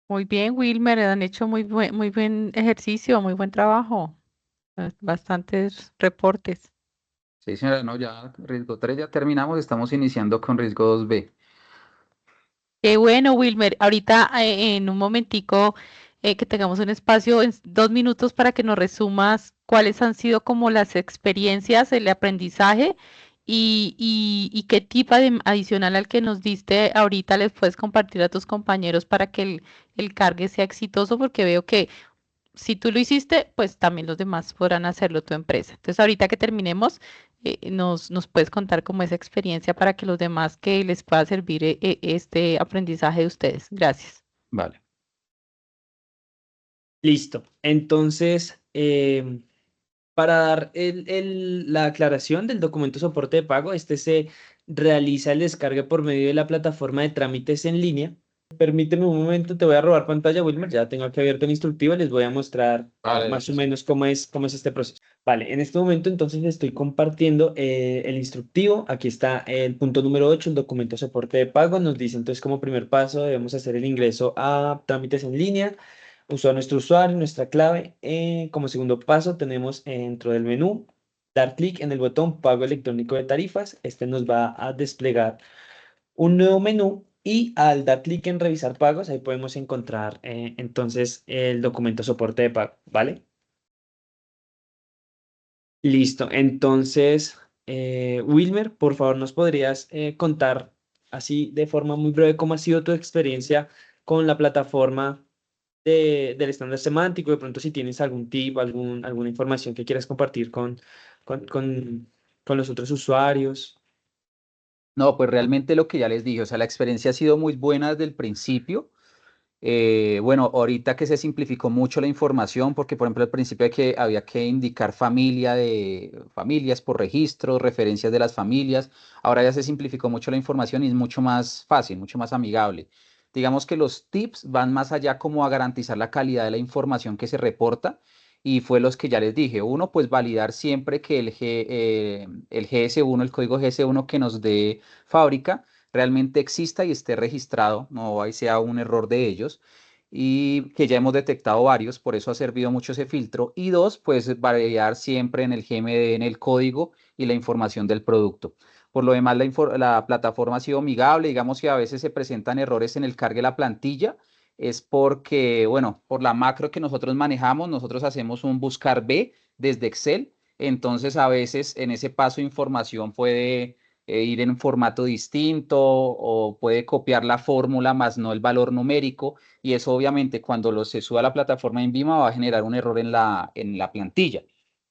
Muy bien, Wilmer, han hecho muy buen ejercicio, muy buen trabajo. Bastantes reportes. Sí, señora, no, ya riesgo 3 ya terminamos, estamos iniciando con riesgo 2B. Qué bueno, Wilmer. Ahorita en un momentico que tengamos un espacio en 2 minutos para que nos resumas cuáles han sido como las experiencias, el aprendizaje y qué tipo de adicional al que nos diste ahorita les puedes compartir a tus compañeros para que el cargue sea exitoso, porque veo que si tú lo hiciste, pues también los demás podrán hacerlo tu empresa. Entonces, ahorita que terminemos, nos puedes contar como esa experiencia para que los demás que les pueda servir este aprendizaje de ustedes. Gracias. Vale. Listo. Entonces, para dar la aclaración del documento soporte de pago, este se realiza el descargue por medio de la plataforma de trámites en línea. Permíteme un momento, te voy a robar pantalla, Wilmer. Ya tengo aquí abierto el instructivo, les voy a mostrar Vale, más o menos cómo es este proceso. Vale, en este momento entonces estoy compartiendo el instructivo. Aquí está el punto número 8, el documento de soporte de pago. Nos dice entonces como primer paso debemos hacer el ingreso a trámites en línea, usar nuestro usuario, nuestra clave. Como segundo paso tenemos dentro del menú dar clic en el botón pago electrónico de tarifas. Este nos va a desplegar un nuevo menú y al dar clic en revisar pagos ahí podemos encontrar entonces el documento de soporte de pago, ¿vale? Listo. Entonces, Wilmer, por favor, ¿nos podrías contar así de forma muy breve cómo ha sido tu experiencia con la plataforma del estándar semántico? De pronto, si tienes algún tip, alguna información que quieras compartir con, con, con los otros usuarios. No, pues realmente lo que ya les dije, o sea, la experiencia ha sido muy buena desde el principio. Bueno, ahorita que se simplificó mucho la información, porque por ejemplo al principio había que indicar familias por registro, referencias de las familias, ahora ya se simplificó mucho la información y es mucho más fácil, mucho más amigable. Digamos que los tips van más allá como a garantizar la calidad de la información que se reporta y fue los que ya les dije. Uno, pues validar siempre que el GS1, el código GS1 que nos dé fábrica, realmente exista y esté registrado, no ahí sea un error de ellos, y que ya hemos detectado varios, por eso ha servido mucho ese filtro. Y dos, pues validar siempre en el GMD, en el código y la información del producto. Por lo demás, la plataforma ha sido amigable, digamos que a veces se presentan errores en el cargue de la plantilla, es porque, bueno, por la macro que nosotros manejamos, nosotros hacemos un buscar B desde Excel, entonces a veces en ese paso información puede ir en un formato distinto o puede copiar la fórmula más no el valor numérico y eso obviamente cuando se suba a la plataforma en Vima va a generar un error en la plantilla.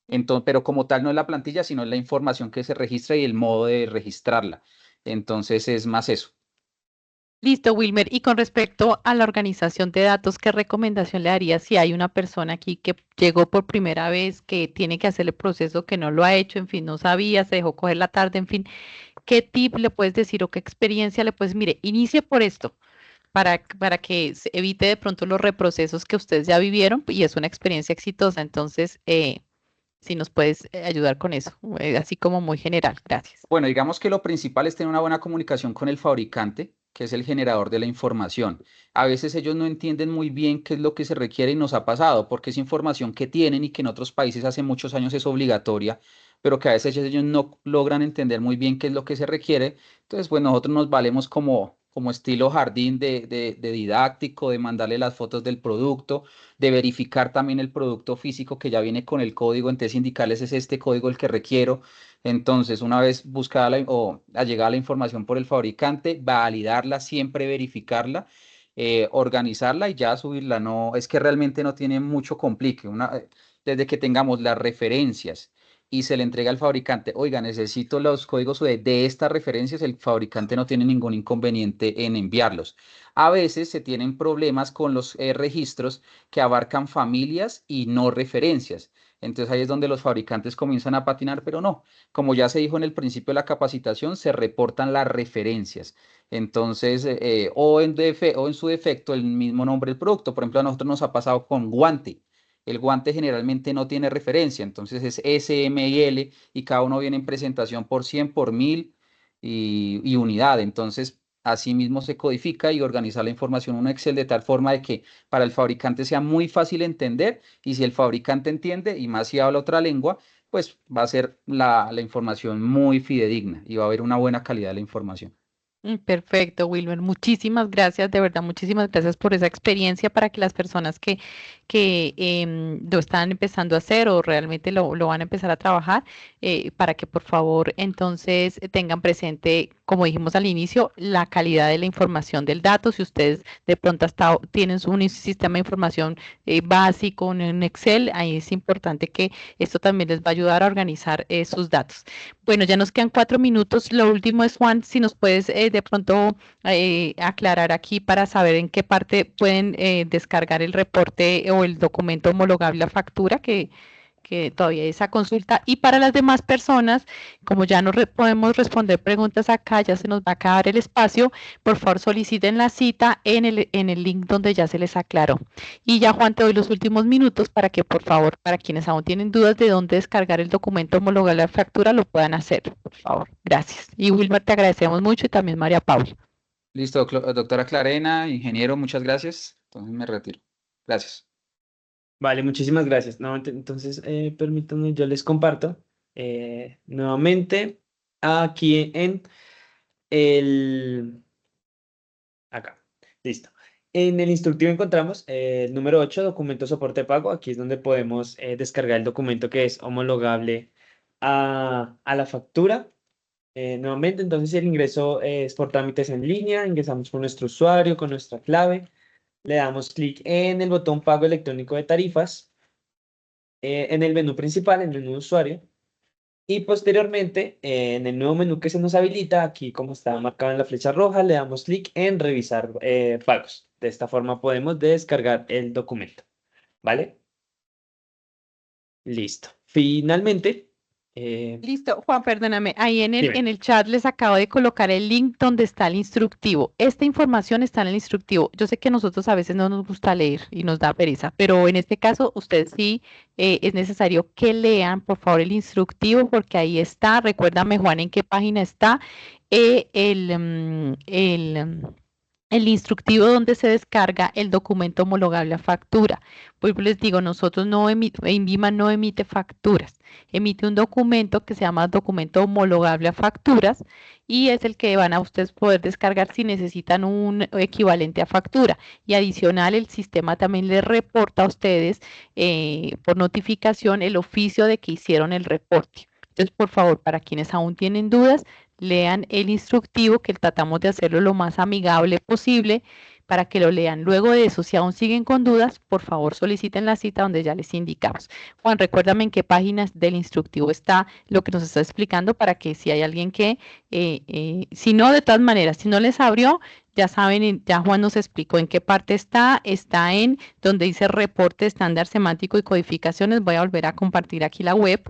Entonces, pero como tal no es la plantilla, sino es la información que se registra y el modo de registrarla. Entonces es más eso. Listo, Wilmer. Y con respecto a la organización de datos, ¿qué recomendación le daría si hay una persona aquí que llegó por primera vez, que tiene que hacer el proceso, que no lo ha hecho, en fin, no sabía, se dejó coger la tarde, en fin? ¿Qué tip le puedes decir o qué experiencia le puedes? Mire, inicie por esto para que se evite de pronto los reprocesos que ustedes ya vivieron y es una experiencia exitosa. Entonces, si nos puedes ayudar con eso, así como muy general. Gracias. Bueno, digamos que lo principal es tener una buena comunicación con el fabricante, que es el generador de la información. A veces ellos no entienden muy bien qué es lo que se requiere y nos ha pasado, porque es información que tienen y que en otros países hace muchos años es obligatoria, pero que a veces ellos no logran entender muy bien qué es lo que se requiere. Entonces, pues nosotros nos valemos como estilo jardín de didáctico, de mandarle las fotos del producto, de verificar también el producto físico que ya viene con el código, entonces indicarles es este código el que requiero. Entonces, una vez buscada o allegada la información por el fabricante, validarla, siempre verificarla, organizarla y ya subirla. No, es que realmente no tiene mucho complique. Desde que tengamos las referencias y se le entrega al fabricante, oiga, necesito los códigos de estas referencias, el fabricante no tiene ningún inconveniente en enviarlos. A veces se tienen problemas con los registros que abarcan familias y no referencias. Entonces ahí es donde los fabricantes comienzan a patinar, pero no. Como ya se dijo en el principio de la capacitación, se reportan las referencias. Entonces, o en su defecto, el mismo nombre del producto. Por ejemplo, a nosotros nos ha pasado con guante. El guante generalmente no tiene referencia, entonces es S, M y L y cada uno viene en presentación por 100, por 1000 y unidad. Entonces, así mismo se codifica y organiza la información en un Excel de tal forma de que para el fabricante sea muy fácil entender y si el fabricante entiende y más si habla otra lengua, pues va a ser la información muy fidedigna y va a haber una buena calidad de la información. Perfecto, Wilmer. Muchísimas gracias, de verdad, muchísimas gracias por esa experiencia para que las personas que lo están empezando a hacer o realmente lo van a empezar a trabajar, para que por favor entonces tengan presente, como dijimos al inicio, la calidad de la información del dato. Si ustedes de pronto hasta tienen un sistema de información básico en Excel, ahí es importante que esto también les va a ayudar a organizar sus datos. Bueno, ya nos quedan 4 minutos. Lo último es, Juan, si nos puedes de pronto aclarar aquí para saber en qué parte pueden descargar el reporte o el documento homologable a factura que todavía hay esa consulta. Y para las demás personas, como ya no podemos responder preguntas acá, ya se nos va a acabar el espacio, por favor soliciten la cita en el link donde ya se les aclaró. Y ya, Juan, te doy los últimos minutos para que, por favor, para quienes aún tienen dudas de dónde descargar el documento homologable a factura, lo puedan hacer, por favor. Gracias. Y Wilmer, te agradecemos mucho y también María Paula. Listo, doctora Clarena, ingeniero, muchas gracias. Entonces me retiro. Gracias. Vale, muchísimas gracias. Nuevamente, entonces, permítanme, yo les comparto nuevamente aquí en acá, listo. En el instructivo encontramos el número 8, documento soporte de pago. Aquí es donde podemos descargar el documento que es homologable a la factura. Nuevamente, entonces el ingreso es por trámites en línea. Ingresamos con nuestro usuario, con nuestra clave. Le damos clic en el botón pago electrónico de tarifas. En el menú principal, en el menú de usuario. Y posteriormente, en el nuevo menú que se nos habilita, aquí como está marcado en la flecha roja, le damos clic en revisar pagos. De esta forma podemos descargar el documento. ¿Vale? Listo. Finalmente. Listo, Juan, perdóname. Ahí en Dime. el chat les acabo de colocar el link donde está el instructivo. Esta información está en el instructivo. Yo sé que a nosotros a veces no nos gusta leer y nos da pereza, pero en este caso ustedes sí es necesario que lean, por favor, el instructivo porque ahí está. Recuérdame, Juan, en qué página está el instructivo donde se descarga el documento homologable a factura. Pues les digo, nosotros INVIMA no emite facturas, emite un documento que se llama documento homologable a facturas y es el que van a ustedes poder descargar si necesitan un equivalente a factura. Y adicional, el sistema también les reporta a ustedes por notificación el oficio de que hicieron el reporte. Entonces, por favor, para quienes aún tienen dudas, lean el instructivo, que tratamos de hacerlo lo más amigable posible para que lo lean. Luego de eso, si aún siguen con dudas, por favor soliciten la cita donde ya les indicamos. Juan, recuérdame en qué páginas del instructivo está lo que nos está explicando para que si hay alguien que, si no, de todas maneras, si no les abrió, ya saben, ya Juan nos explicó en qué parte está en donde dice reporte estándar semántico y codificaciones. Voy a volver a compartir aquí la web.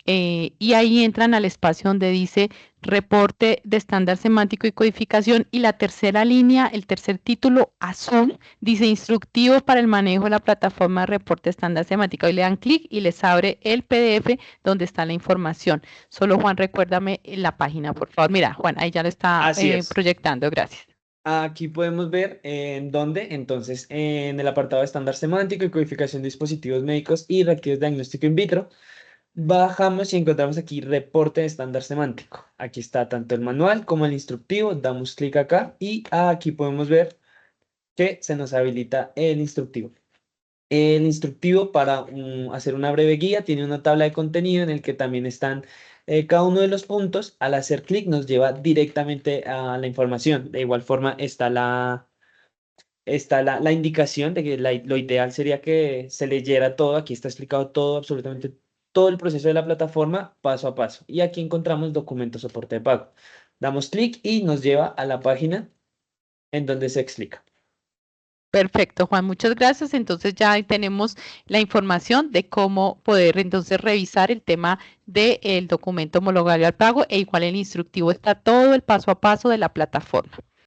Y ahí entran al espacio donde dice reporte de estándar semántico y codificación y la tercera línea, el tercer título azul, dice instructivo para el manejo de la plataforma de reporte estándar semántico. Ahí le dan clic y les abre el PDF donde está la información. Solo Juan, recuérdame la página, por favor. Mira, Juan, ahí ya lo está proyectando. Gracias. Aquí podemos ver en dónde, entonces, en el apartado de estándar semántico y codificación de dispositivos médicos y reactivos de diagnóstico in vitro. Bajamos y encontramos aquí reporte de estándar semántico. Aquí está tanto el manual como el instructivo. Damos clic acá y aquí podemos ver que se nos habilita el instructivo. El instructivo, para hacer una breve guía, tiene una tabla de contenido en el que también están cada uno de los puntos. Al hacer clic nos lleva directamente a la información. De igual forma está la indicación de que lo ideal sería que se leyera todo. Aquí está explicado todo, absolutamente todo el proceso de la plataforma paso a paso. Y aquí encontramos documento soporte de pago. Damos clic y nos lleva a la página en donde se explica. Perfecto, Juan, muchas gracias. Entonces ya ahí tenemos la información de cómo poder entonces revisar el tema del documento homologable al pago e igual el instructivo está todo el paso a paso de la plataforma.